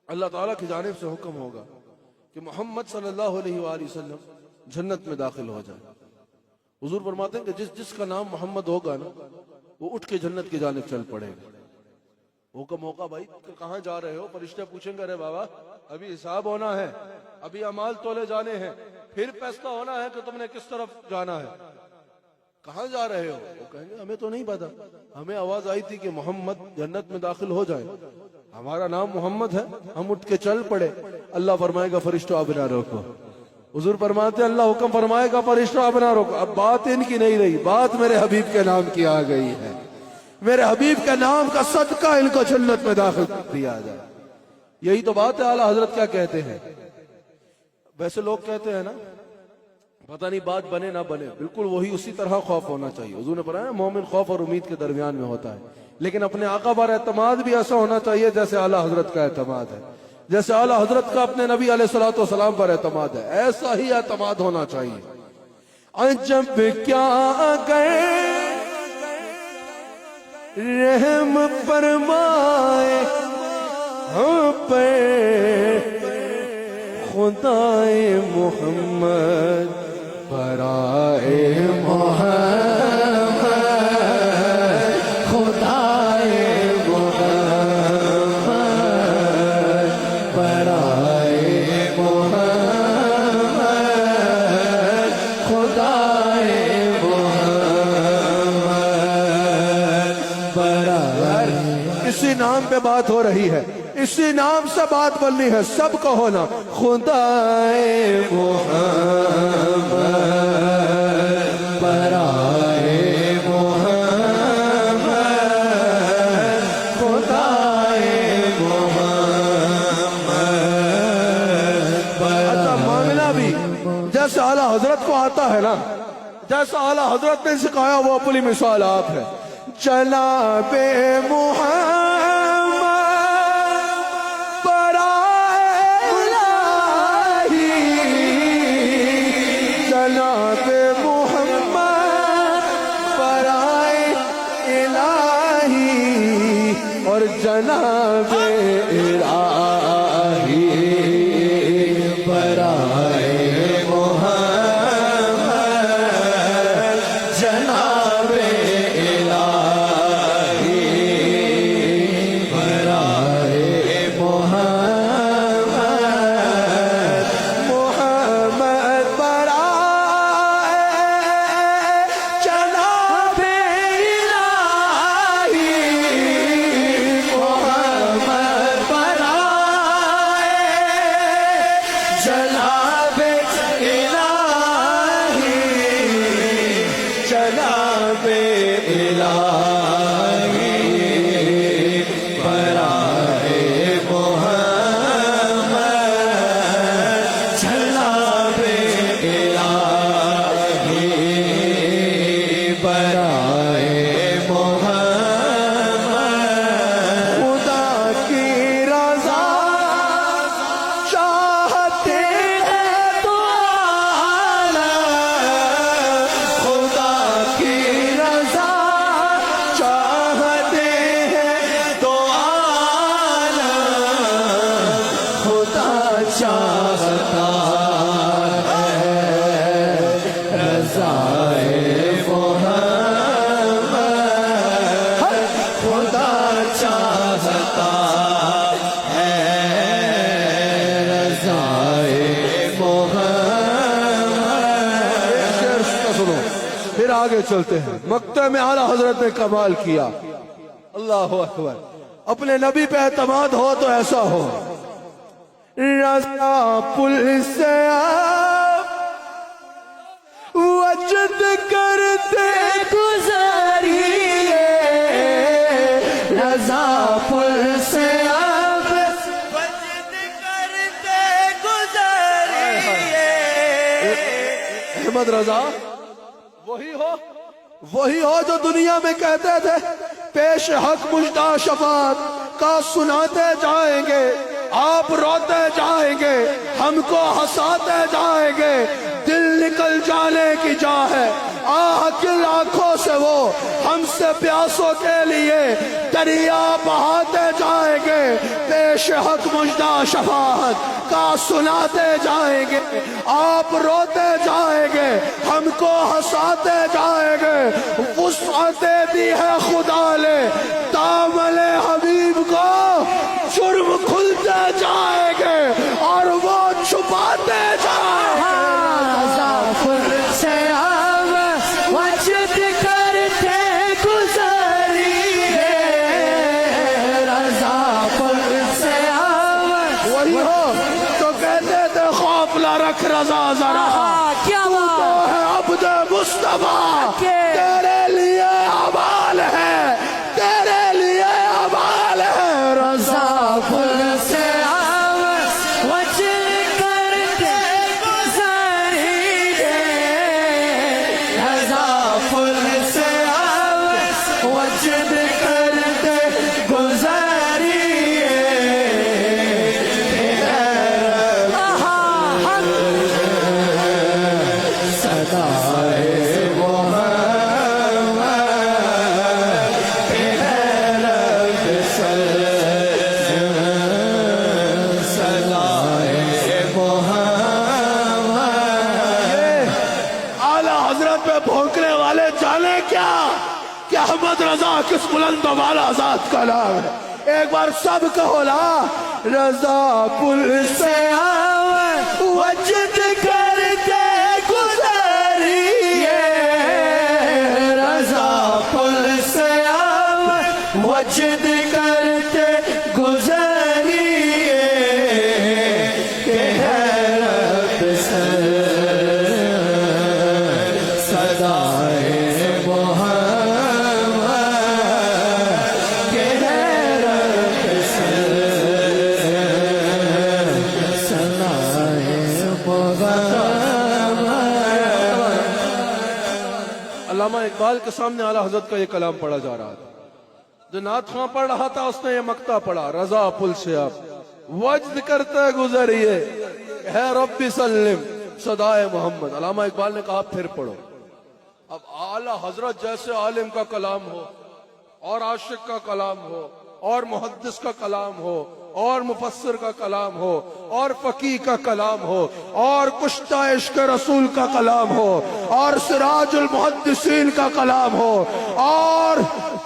اللہ تعالیٰ کی جانب سے حکم ہوگا کہ محمد صلی اللہ علیہ وآلہ وسلم جنت میں داخل ہو جائے۔ حضور فرماتے ہیں کہ جس کا نام محمد ہوگا نا وہ اٹھ کے جنت کی جانب چل پڑے گا۔ حکم ہوگا بھائی کہاں جا رہے ہو؟ فرشتے پوچھیں گے ارے بابا ابھی حساب ہونا ہے، ابھی اعمال تولے جانے ہیں، پھر فیصلہ ہونا ہے کہ تم نے کس طرف جانا ہے، کہاں جا رہے ہو؟ وہ کہیں گے ہمیں تو نہیں پتا، ہمیں آواز آئی تھی کہ محمد جنت میں داخل ہو جائے، ہمارا نام محمد ہے، ہم اٹھ کے چل پڑے۔ اللہ فرمائے گا فرشتوں اب نہ روکو۔ حضور فرماتے ہیں اللہ حکم فرمائے گا فرشتوں اب نہ روکو۔ اب بات ان کی نہیں رہی، بات میرے حبیب کے نام کی آ گئی ہے، میرے حبیب کے نام کا صدقہ ان کو جنت میں داخل دیا جائے۔ یہی تو بات ہے۔ اعلیٰ حضرت کیا کہتے ہیں؟ ویسے لوگ کہتے ہیں نا پتہ نہیں بات بنے نہ بنے، بالکل وہی اسی طرح خوف ہونا چاہیے۔ حضور نے فرمایا مومن خوف اور امید کے درمیان میں ہوتا ہے، لیکن اپنے آقا پر اعتماد بھی ایسا ہونا چاہیے جیسے اعلیٰ حضرت کا اعتماد ہے، جیسے اعلیٰ حضرت کا اپنے نبی علیہ الصلوۃ والسلام پر اعتماد ہے، ایسا ہی اعتماد ہونا چاہیے۔ عجب کیا گئے رحم فرمائے ہم پہ خدائے محمد برائے محمد خدائے محمد برائے محمد خدائے محمد برائے۔ اسی نام پہ بات ہو رہی ہے، اسی نام سے بات بننی ہے، سب کو ہونا خدائے محمد برائے محمد خدائے محمد برائے۔ اچھا مانگنا بھی جیسے اعلیٰ حضرت کو آتا ہے نا، جیسا اعلیٰ حضرت نے سکھایا وہ اپنی مثال آپ ہے۔ جناب محمد جناب الہی برائے محمد جناب الہی برائے محمد محمد برائے جناب آگے چلتے ہیں۔ مکتب میں اعلیٰ حضرت نے کمال کیا، اللہ اکبر۔ اپنے نبی پہ اعتماد ہو تو ایسا ہو، رضا پل سے آپ وجد کرتے گزریے، رضا پل سے آپ وجد کرتے احمد رضا وہی ہو جو دنیا میں کہتے تھے پیش حق مجدہ شفاعت کا سناتے جائیں گے، آپ روتے جائیں گے، ہم کو ہنساتے جائیں گے، دل نکل جانے کی جا ہے آہ کل آنکھوں سے وہ ہم سے پیاسوں کے لیے دریا بہاتے جائیں گے، پیش حق مجدہ شفاعت کا سناتے جائیں گے، آپ روتے جائیں گے، ہم کو ہنساتے جائیں گے، وسعتیں دی ہے خدا نے دامن حبیب کو، جرم کھلتے جائیں گے اور وہ چھپاتے جائیں گے۔ رکھ رضا ذرا کیا تو ہے عبد مصطفیٰ، تیرے لیے عمال ہے، تیرے لیے عمال ہے، رضا پھول سے وجل کرتے گزریے، رضا پھول سے وجل کرتے گزریے، بھونکنے والے جانے کیا کہ احمد رضا کس بلند و بالا ذات کا نام ہے، ایک بار سب کہو لا رضا پل سے وجد کرتے گزریے، رضا پل سے وجد کرتے گزریے، کہ حیرت سے علامہ اقبال کے سامنے اعلیٰ حضرت کا یہ کلام پڑھا جا رہا تھا، جو نعت خواں پڑھ رہا تھا اس نے یہ مقطع پڑھا، رضا پل سے آپ وجد کرتے گزریے، اے ربی سلم صدائے محمد۔ علامہ اقبال نے کہا پھر پڑھو۔ اب اعلیٰ حضرت جیسے عالم کا کلام ہو اور عاشق کا کلام ہو اور محدث کا کلام ہو اور مفسر کا کلام ہو اور فقیہ کا کلام ہو اور کشتہ عشق رسول کا کلام ہو اور سراج المحدثین کا کلام ہو اور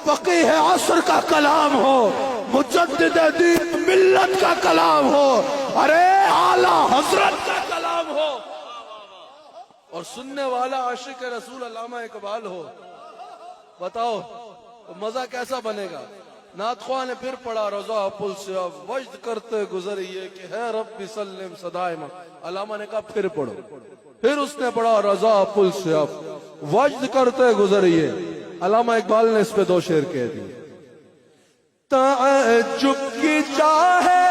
فقیہ عصر کا کلام ہو، مجدد دین ملت کا کلام ہو، ارے اعلیٰ حضرت کا کلام ہو اور سننے والا عاشق رسول علامہ اقبال ہو، بتاؤ مزہ کیسا بنے گا؟ نعت خواہ نے پھر پڑھا رضا پل سے اب وجد کرتے گزریے، کہ ہے رب سلم صدائے محمد۔ علامہ نے کہا پھر پڑھو، پھر اس نے پڑھا رضا پل سے اب وجد کرتے گزریے۔ علامہ اقبال نے اس پہ دو شعر کہہ دیے، تعجب کی چاہے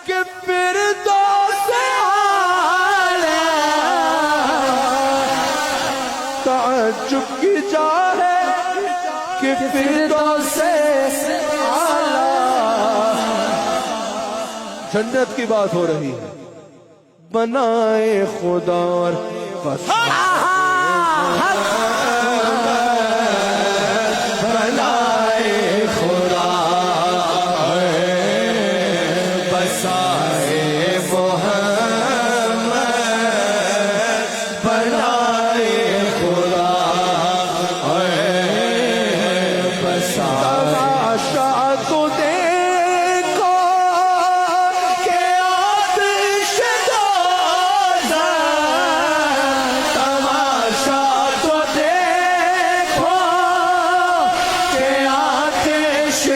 کہ فردوس اعلی، تعجب کی چاہے کہ فردوس اعلی، جنت کی بات ہو رہی ہے، بنائے خدا اور بنائے خدا بسائے محمد، بنائے خدا تماشا تو دیکھو کہ آتش دوزخ، تماشا تو دیکھو کہ آتش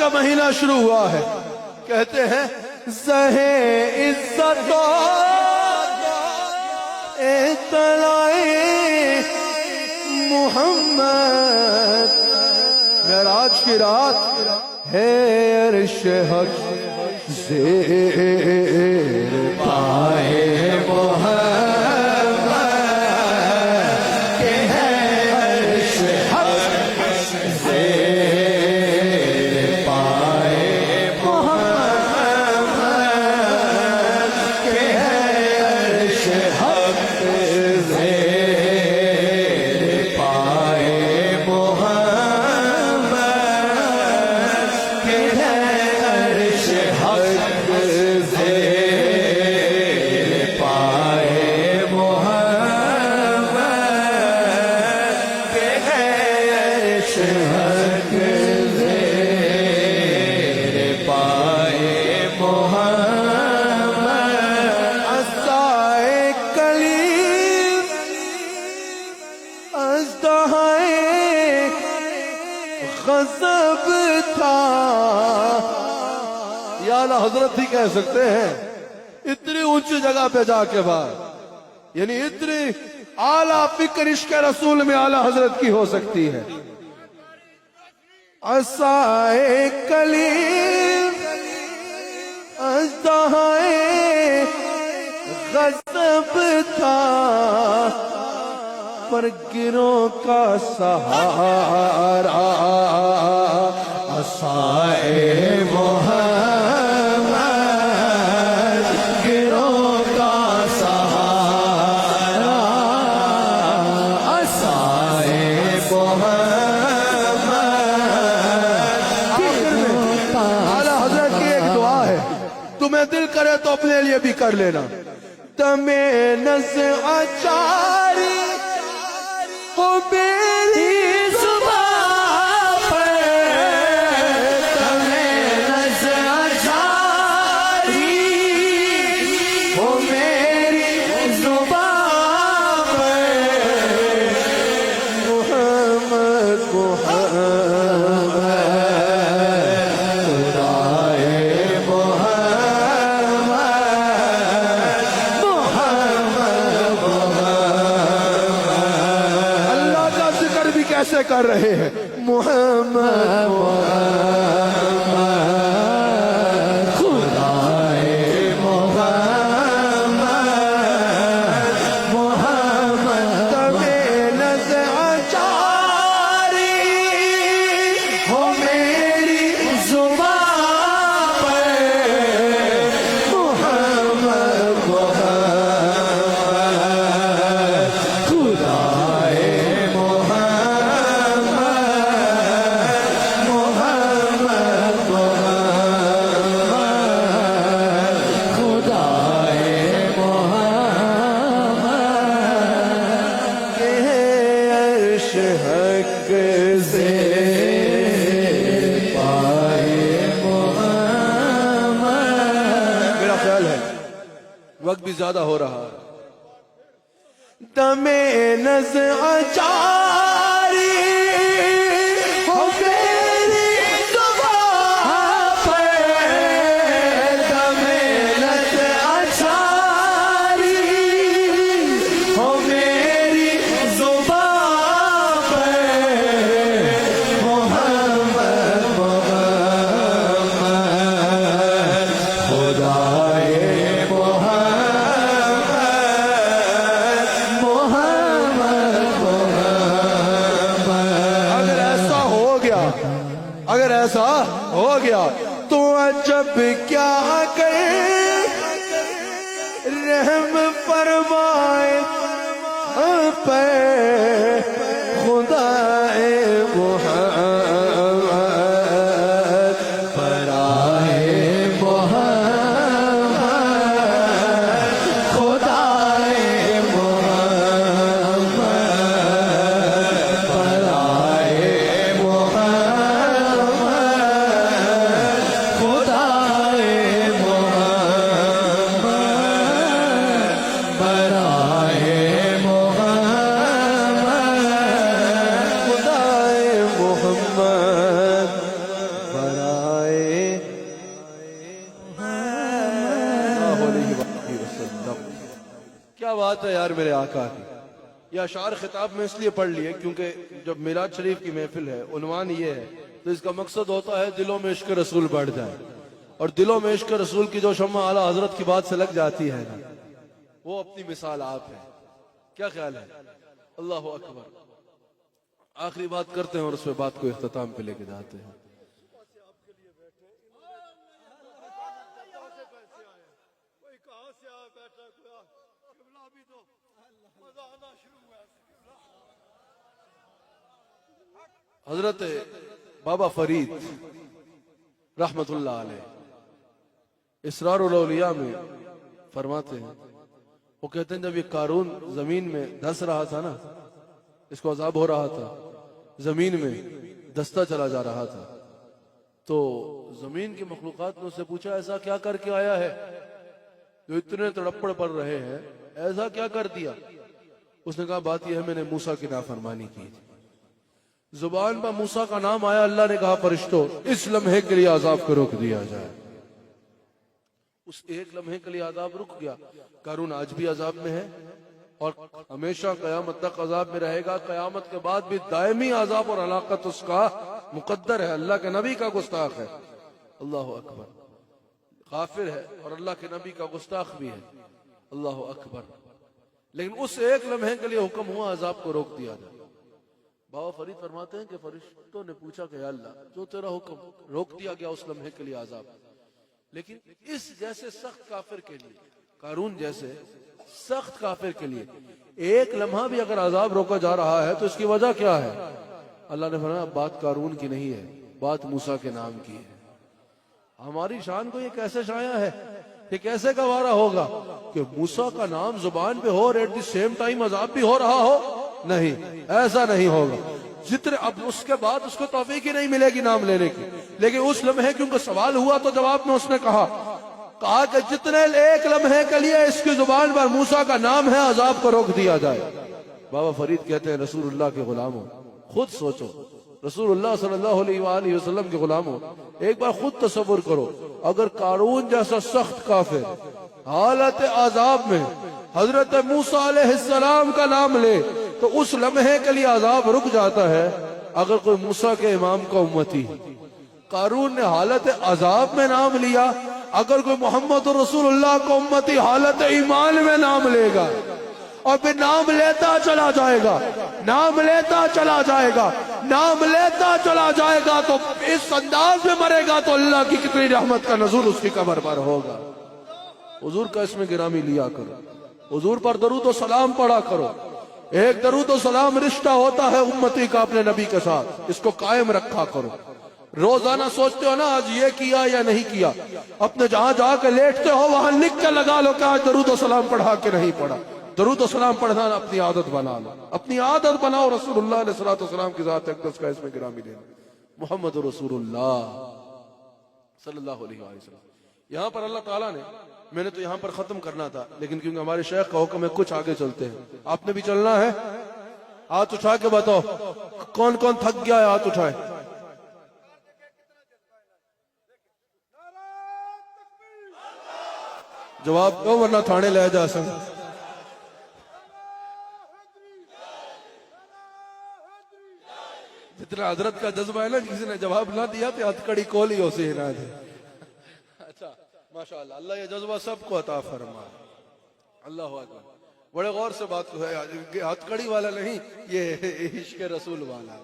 کا مہینہ شروع ہوا ہے. کہتے ہیں زہے عزت و اطلاع محمد. معراج کی رات ہے عرش حق زیر پائے محمد کہ ہے عرش حق زیر پائے محمد کہ ہے عرش حق زیر پائے محمد کہ ہے عرش حق زیر پائے محمد کہ ہے عرش حق زیر پائے محمد. عصائے کلیم اژدہائے غضب تھا. یا اعلیٰ حضرت ہی کہہ سکتے ہیں اتنی اونچی جگہ پہ جا کے بعد, یعنی اتنی اعلیٰ فکر عشق رسول میں اعلیٰ حضرت کی ہو سکتی ہے. عصائے کلیم اژدہائے غضب تھا پر گروں کا سہارا عصائے محمد. گروں کا سہارا عصائے محمد. اعلیٰ حضرت کی ایک دعا ہے, تمہیں دل کرے تو اپنے لیے بھی کر لینا. تمہیں نزع جاری ہو میری زبان پر, تمہیں نزع جاری ہو میری زبان پر. محمد محمد خدائے کیسے کر رہے ہیں محمد محمد خدائے محمد محمد. تمہیں نزع جاری ہو میری زبان پر. محمد محمد خدائے حق زیر پائے محمد. میرا خیال ہے وقت بھی زیادہ ہو رہا ہے. دم نزع جاری ہو میری زبان پر. دم نزع جاری ہو میری زبان پر. محمد محمد خدائے اگر ایسا ہو گیا تو عجب کیا کر رحم فرمائے پہ خدائے محمد برائے محمد خدائے محمد برائے محمد خدائے محمد علیہ وآلہ وسلم۔ کیا بات ہے یار میرے آقا کی۔ یہ اشعار خطاب میں اس لیے پڑھ لیے کیونکہ جب میلاد شریف کی محفل ہے، عنوان یہ ہے، تو اس کا مقصد ہوتا ہے دلوں میں عشق رسول بڑھ جائے، اور دلوں میں عشق رسول کی جو شمع اعلیٰ حضرت کی بات سے لگ جاتی ہے نا، وہ اپنی مثال آپ ہے۔ کیا خیال ہے؟ اللہ اکبر۔ آخری بات کرتے ہیں اور اس پہ بات کو اختتام پہ لے کے جاتے ہیں۔ حضرت بابا فرید رحمت اللہ علیہ اسرار الاولیاء میں فرماتے ہیں، وہ کہتے ہیں جب یہ قارون زمین میں دھس رہا تھا نا، اس کو عذاب ہو رہا تھا، زمین میں دھستا چلا جا رہا تھا، تو زمین کی مخلوقات نے اس سے پوچھا ایسا کیا کر کے آیا ہے جو اتنے تڑپڑ پڑ رہے ہیں، ایسا کیا کر دیا؟ اس نے کہا بات یہ ہے میں نے موسیٰ کی نافرمانی کی تھی، زبان پر موسیٰ کا نام آیا، اللہ نے کہا فرشتوں اس لمحے کے لیے عذاب کو روک دیا جائے۔ اس ایک لمحے کے لیے عذاب رک گیا۔ قارون آج بھی عذاب میں ہے اور ہمیشہ قیامت تک عذاب میں رہے گا، قیامت کے بعد بھی دائمی عذاب اور ہلاکت اس کا مقدر ہے، اللہ کے نبی کا گستاخ ہے۔ اللہ اکبر۔ غافر ہے اور اللہ کے نبی کا گستاخ بھی ہے۔ اللہ اکبر۔ لیکن اس ایک لمحے کے لیے حکم ہوا عذاب کو روک دیا جائے۔ بابا فرید فرماتے ہیں کہ فرشتوں نے پوچھا کہ یا اللہ جو تیرا حکم روک دیا گیا اس لمحے کے لیے عذاب، لیکن اس جیسے سخت کافر کے لیے، قارون جیسے سخت کافر کے لیے ایک لمحہ بھی اگر عذاب روکا جا رہا ہے تو اس کی وجہ کیا ہے؟ اللہ نے فرمایا بات قارون کی نہیں ہے، بات موسیٰ کے نام کی ہے۔ ہماری شان کو یہ کیسے شایع ہے، یہ کیسے گوارا ہوگا کہ موسیٰ کا نام زبان پہ ہو اور ایٹ دی سیم ٹائم عذاب بھی ہو رہا ہو؟ نہیں، ایسا نہیں ہوگا۔ جتنے اب اس کے بعد اس کو توفیق ہی نہیں ملے گی نام لینے کی، لیکن اس لمحے کیونکہ سوال ہوا تو جواب میں اس نے کہا کہ جتنے ایک لمحے کے لیے اس کی زبان پر موسیٰ کا نام ہے عذاب کو روک دیا جائے۔ بابا فرید کہتے ہیں رسول اللہ کے غلاموں خود سوچو، رسول اللہ صلی اللہ علیہ وآلہ وسلم کے غلاموں ایک بار خود تصور کرو، اگر قارون جیسا سخت کافر حالت عذاب میں حضرت موسیٰ علیہ السلام کا نام لے تو اس لمحے کے لیے عذاب رک جاتا ہے۔ اگر کوئی موسیٰ کے امام کا امتی، قارون نے حالت عذاب میں نام لیا، اگر کوئی محمد رسول اللہ کا امتی حالت ایمان میں نام لے گا اور پھر نام لیتا چلا جائے گا، نام لیتا چلا جائے گا، نام لیتا چلا جائے گا، تو اس انداز میں مرے گا تو اللہ کی کتنی رحمت کا نزول اس کی قبر پر ہوگا۔ حضور کا اسم گرامی لیا کرو، حضور پر درود و سلام پڑھا کرو۔ ایک درود و سلام رشتہ ہوتا ہے امتی کا اپنے نبی کے ساتھ، اس کو قائم رکھا کرو۔ روزانہ سوچتے ہو نا آج یہ کیا یا نہیں کیا، اپنے جہاں جا کے لیٹتے ہو وہاں لکھ کے لگا لو کہ آج درود و سلام پڑھا کہ نہیں پڑھا۔ درود و سلام پڑھنا اپنی عادت بنا لو، اپنی عادت بناؤ، رسول اللہ علیہ السلام کی ذات اقدس کا اسم گرامی لینا، محمد رسول اللہ صلی اللہ علیہ وسلم۔ یہاں پر اللہ تعالیٰ نے، میں نے تو یہاں پر ختم کرنا تھا لیکن کیونکہ ہمارے شیخ کا حکم ہے کچھ آگے چلتے ہیں، آپ نے بھی چلنا ہے، ہاتھ اٹھا کے بتاؤ کون کون تھک گیا ہے، ہاتھ اٹھائے۔ جواب دو ورنہ تھانے لے جا سن۔ جتنا حضرت کا جذبہ ہے نا، کسی نے جواب نہ دیا تو ہتھ کڑی کولی ہو سے نہ دے۔ اچھا ماشاءاللہ، اللہ یہ جذبہ سب کو عطا فرمائے۔ اللہ اکبر۔ بڑے غور سے بات کو ہے، ہتھ کڑی والا نہیں، یہ عشق رسول والا۔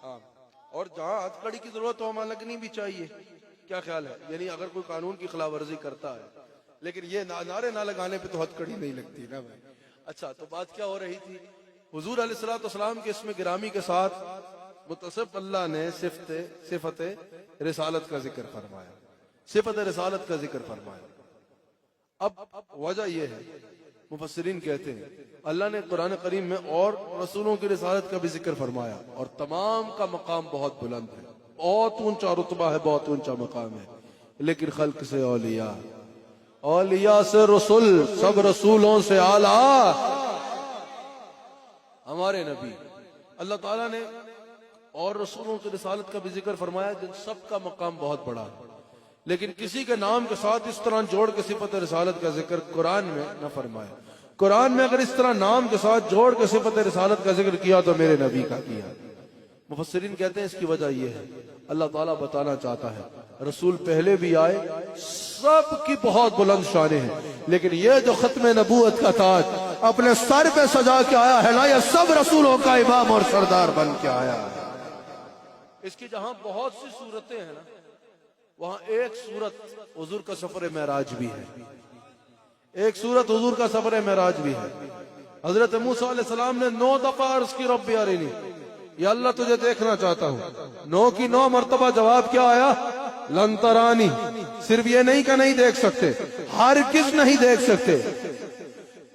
ہاں، اور جہاں ہتھ کڑی کی ضرورت ہو وہاں لگنی بھی چاہیے۔ کیا خیال ہے؟ یعنی اگر کوئی قانون کی خلاف ورزی کرتا ہے، لیکن یہ نعرے نہ لگانے پہ تو ہتھ کڑی نہیں لگتی نا بھائی۔ اچھا تو بات کیا ہو رہی تھی؟ حضور علیہ السلام کے اسم گرامی کے ساتھ متصف اللہ نے صفت رسالت کا ذکر فرمایا، صفت رسالت کا ذکر فرمایا۔ اب وجہ یہ ہے، مفسرین کہتے ہیں اللہ نے قرآن کریم میں اور رسولوں کی رسالت کا بھی ذکر فرمایا، اور تمام کا مقام بہت بلند ہے، بہت اونچا رتبہ ہے، بہت اونچا مقام ہے، لیکن خلق سے اولیاء، اولیاء سے رسول، سب رسولوں سے اعلیٰ ہمارے نبی۔ اللہ تعالیٰ نے اور رسولوں کی رسالت کا بھی ذکر فرمایا جن سب کا مقام بہت بڑا ہے، لیکن کسی کے نام کے ساتھ اس طرح جوڑ کے صفت رسالت کا ذکر قرآن میں نہ فرمایا۔ قرآن میں اگر اس طرح نام کے ساتھ جوڑ کے صفت رسالت کا ذکر کیا تو میرے نبی کا کیا۔ مفسرین کہتے ہیں اس کی وجہ یہ ہے، اللہ تعالیٰ بتانا چاہتا ہے رسول پہلے بھی آئے، سب کی بہت بلند شانیں ہیں، لیکن یہ جو ختم نبوت کا تاج اپنے سر پہ سجا کے آیا ہے نا، یہ سب رسولوں کا امام اور سردار بن کے آیا ہے۔ اس کی جہاں بہت سی صورتیں ہیں نا، وہاں ایک صورت حضور کا سفر معراج بھی ہے، ایک صورت حضور کا سفر معراج بھی ہے۔ حضرت موسیٰ علیہ السلام نے 9 دفعہ عرض کی رب ارنی، یا اللہ تجھے دیکھنا چاہتا ہوں۔ 9 کی 9 مرتبہ جواب کیا آیا؟ لن ترانی۔ صرف یہ نہیں کہ نہیں دیکھ سکتے، ہرگز نہیں دیکھ سکتے۔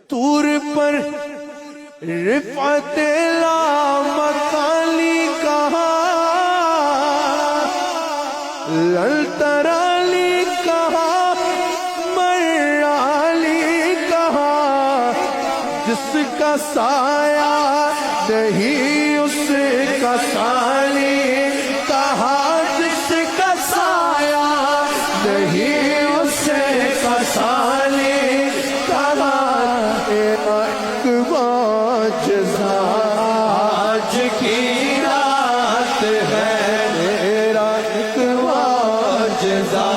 طور پر رفعت لامکانی کہا، لن ترانی کہا، مرالی کہا، جس کا سایہ نہیں اس کا سالی کہا، جس کا سایہ نہیں اس کا سالی کہا۔ ایک معجزہ آج کی رات ہے، میرا ایک معجزہ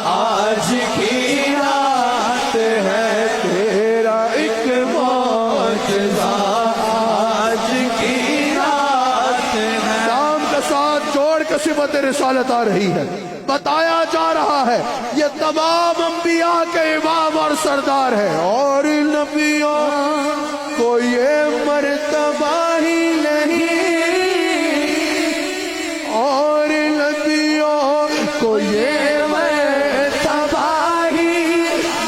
آج کی رات ہے، تیرا ایک معجزہ آج کی رات ہے۔ نام کے ساتھ جوڑ کے صفت رسالت آ رہی ہے، بتایا جا رہا ہے یہ تمام انبیاء کے امام اور سردار ہے، اور نبیوں کو یہ مرتبہ ہی نہیں، اور نبیوں کو یہ مرتبہ ہی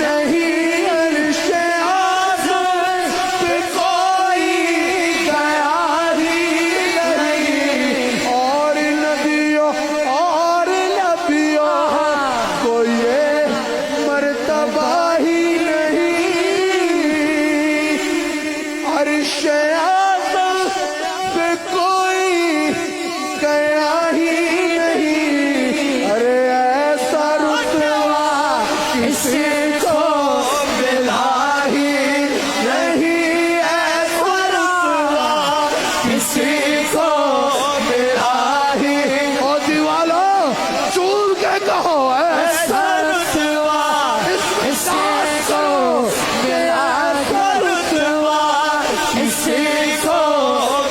نہیں، عرش اعظم پہ کوئی گیا ہی نہیں، اور نبیوں کو یہ مرتبہ ہی نہیں، عرش اعظم پہ کوئی گیا ہی نہیں۔ ارے ایسا رتبہ کسی کو ملا ہی نہیں، ایسا رتبہ کسی کو ملا ہی۔ اور دیوالو چور کے کہو ایسا رتبہ کسی کو ملا، رتبہ کسی کو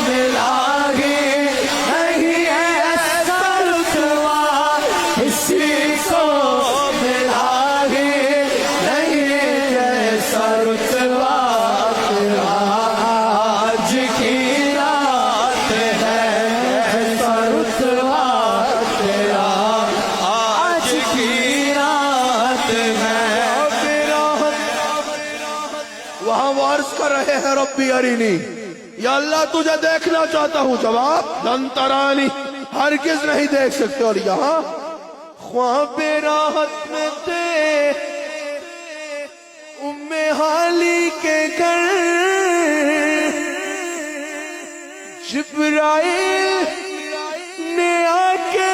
ملا ہی نہیں، ایسا رتبہ کسی کو ملا ہی نہیں، ایسا رتبہ تیرا آج کی رات ہے، ایسا رتبہ تیرا آج کی رات ہے۔ وہاں وہ عرض کر رہے ہیں ربی ارینی، یا اللہ تجھے دیکھنا چاہتا ہوں، جواب لن ترانی، ہرگز نہیں دیکھ سکتے۔ اور یہاں خواب راحت میں تھے ام حالی کے گھر، جبرائیل نے آ کے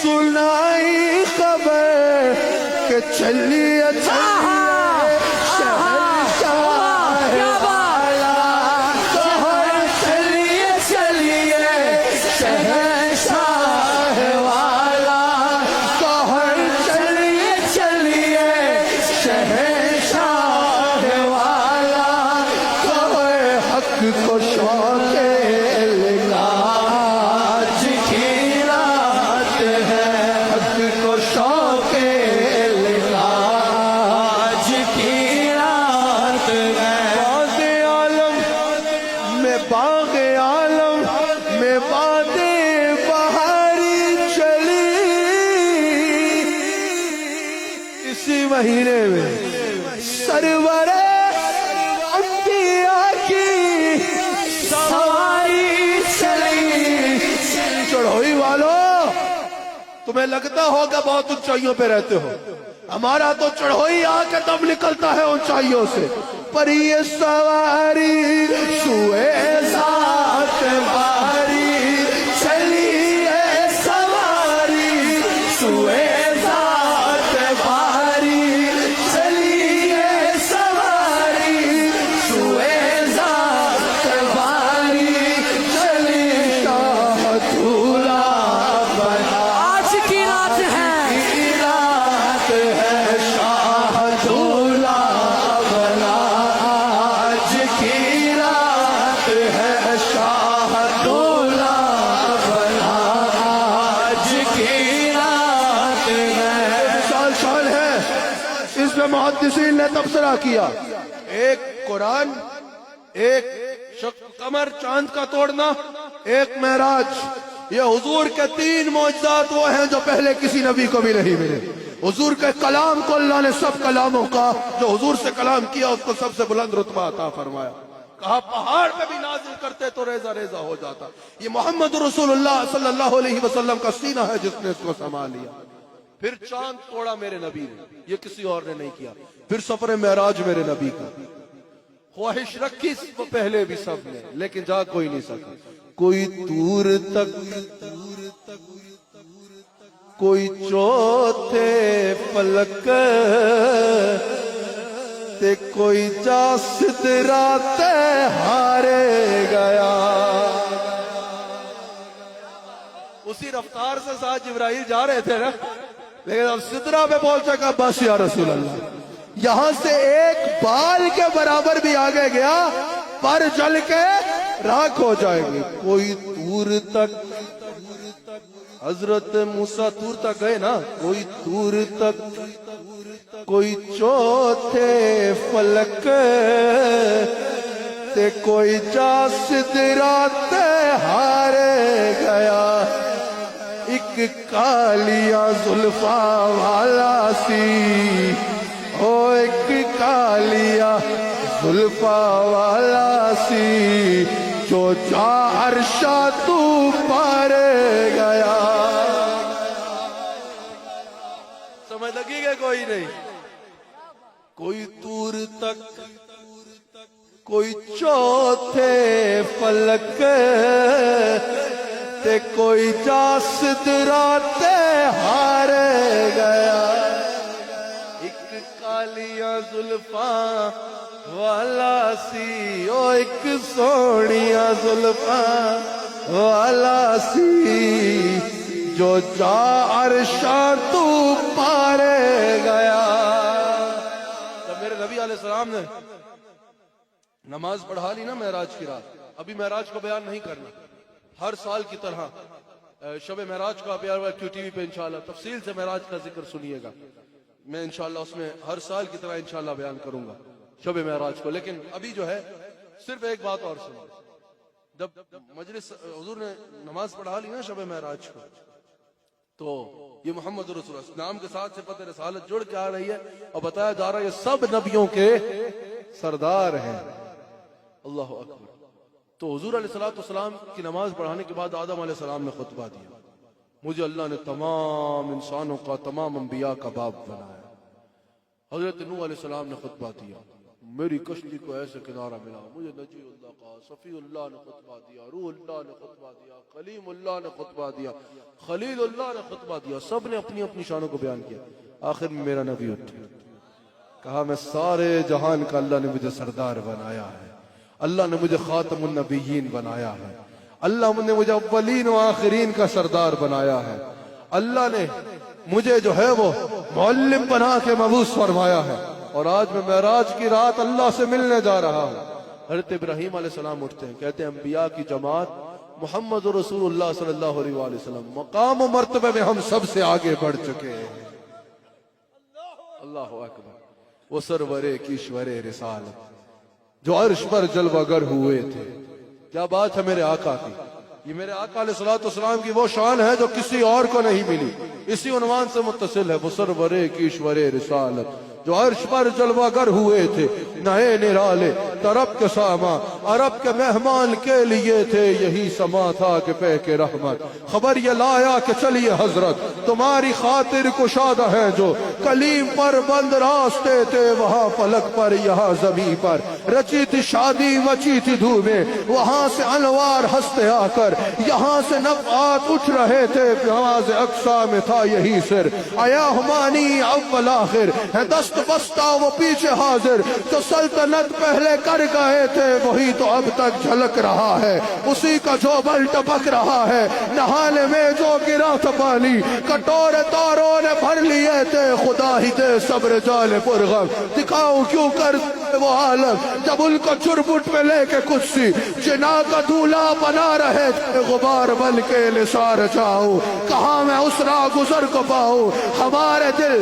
سنائی خبر کہ چلیے کو شوق آج کی رات ہے، حق کو شوق آج کی رات ہے۔ باغ عالم میں باغ عالم میں باد بہاری چلی، اسی مہینے میں سرور چڑھوئی والوں، تمہیں لگتا ہوگا بہت اونچائیوں پہ رہتے ہو، ہمارا تو چڑھوئی آ کے دم نکلتا ہے اونچائیوں سے، پر یہ سواری سوئے ذات باری چلی ہے، سواری سوئے جس میں محدثین نے تبصرہ کیا، ایک قرآن، ایک قمر چاند کا توڑنا، ایک معراج، یہ حضور کے 3 معجزات وہ ہیں جو پہلے کسی نبی کو بھی نہیں ملے۔ حضور کے کلام کو اللہ نے سب کلاموں کا جو حضور سے کلام کیا اس کو سب سے بلند رتبہ عطا فرمایا، کہا پہاڑ پہ بھی نازل کرتے تو ریزہ ریزہ ہو جاتا۔ یہ محمد رسول اللہ صلی اللہ علیہ وسلم کا سینہ ہے جس نے اس کو سنبھال لیا۔ پھر چاند توڑا میرے نبی نے، یہ کسی اور نے نہیں کیا۔ پھر سفر معراج میرے نبی کا، خواہش رکھی پہلے بھی سب نے، لیکن جا کوئی نہیں سکا۔ کوئی دور تک، کوئی چوتھے فلک تے کوئی جا سدرات ہارے گیا۔ اسی رفتار سے ساتھ جبرائیل جا رہے تھے نا، لیکن اب سدرہ پہ پہنچا کہا بس یا رسول اللہ، یہاں سے ایک بال کے برابر بھی آگے گیا پر جل کے راکھ ہو جائے گی۔ کوئی دور تک، حضرت موسیٰ دور تک گئے نا، کوئی دور تک، کوئی چوتھے فلک تے کوئی جا سدرات ہارے گیا۔ ایک کالیاں زلفاں والا سی، او ایک کالیاں زلفاں والا سی، جو جا عرشا تو پارے گیا۔ سمجھ لگی کہ کوئی نہیں؟ کوئی دور تک، کوئی چوتھے فلک تے کوئی جا سدرات ہارے گیا۔ ایک کالیاں زلفاں والا سی، او ایک سونیاں زلفاں والا سی، جو جا عرشا تو پارے گیا۔ جب میرے نبی علیہ السلام نے نماز پڑھا لی نا معراج کی رات، ابھی معراج کو بیان نہیں کرنا، ہر سال کی طرح شب معراج کا پیار کیو ٹی وی پہ انشاءاللہ تفصیل سے معراج کا ذکر سنیے گا، میں انشاءاللہ اس میں ہر سال کی طرح انشاءاللہ بیان کروں گا شب معراج کو۔ لیکن ابھی جو ہے صرف ایک بات اور سنو، جب مجلس حضور نے نماز پڑھا لی نا شب معراج کو، تو یہ محمد رسول اللہ نام کے ساتھ صفت رسالت جڑ کے آ رہی ہے اور بتایا جا رہا ہے یہ سب نبیوں کے سردار ہیں۔ اللہ اکبر۔ تو حضور علیہ السلام کی نماز پڑھانے کے بعد آدم علیہ السلام نے خطبہ دیا، مجھے اللہ نے تمام انسانوں کا، تمام انبیاء کا باپ بنایا۔ حضرت نوح علیہ السلام نے خطبہ دیا، میری کشتی کو ایسے کنارہ ملا، مجھے نجی اللہ کا، صفی اللہ نے خطبہ دیا، روح اللہ نے خطبہ دیا، کلیم اللہ نے خطبہ دیا، خلیل اللہ نے خطبہ دیا، سب نے اپنی اپنی شانوں کو بیان کیا۔ آخر میں میرا نبی اٹھا، کہا میں سارے جہان کا اللہ نے مجھے سردار بنایا ہے، اللہ نے مجھے خاتم النبیین بنایا ہے، اللہ نے مجھے اولین و آخرین کا سردار بنایا ہے، اللہ نے مجھے جو ہے وہ معلم بنا کے مبعوث فرمایا ہے، اور آج میں معراج کی رات اللہ سے ملنے جا رہا ہوں۔ حضرت ابراہیم علیہ السلام اٹھتے ہیں، کہتے ہیں انبیاء کی جماعت محمد رسول اللہ صلی اللہ علیہ وآلہ وسلم مقام و مرتبے میں ہم سب سے آگے بڑھ چکے ہیں۔ اللہ اکبر۔ وہ سرور کیشور رسالت جو عرش پر جلوہ گر ہوئے تھے، کیا بات ہے میرے آقا کی، یہ میرے آقا علیہ السلام کی وہ شان ہے جو کسی اور کو نہیں ملی، اسی عنوان سے متصل ہے، وہ سرور کیشور رسالت جو عرش پر جلوہ گر ہوئے تھے، نئے نرالے طرب کے ساما عرب کے مہمان کے لیے تھے، یہی سما تھا کہ پہ کے رحمت خبر یہ لایا کہ چلیے حضرت تمہاری خاطر کشادہ ہے، جو کلیم پر بند راستے تھے وہاں فلک پر یہاں زمین پر، رچی تھی شادی مچی تھی دھومیں وہاں سے انوار ہنستے آ کر، یہاں سے نفعات اٹھ رہے تھے نماز اقصا میں تھا یہی سر، آیا ہمانی اول آخر ہے دست بستہ وہ پیچھے حاضر، جو سلطنت پہلے کر گئے تھے وہی تو اب تک جھلک رہا ہے، اسی کا جو بل ٹپک رہا ہے، نہانے میں جو گرا تھا پانی کٹورے تاروں نے بھر لیے تھے، خدا ہی دے صبر جال پرغم دکھاؤں کیوں کر وہ عالم، جب ان کو چربٹ میں لے کے کچھ جنا کا دھولا بنا رہے تھے، غبار بن کے لسار جاؤں، کہاں میں اس راہ گزر کو پاؤں، ہمارے دل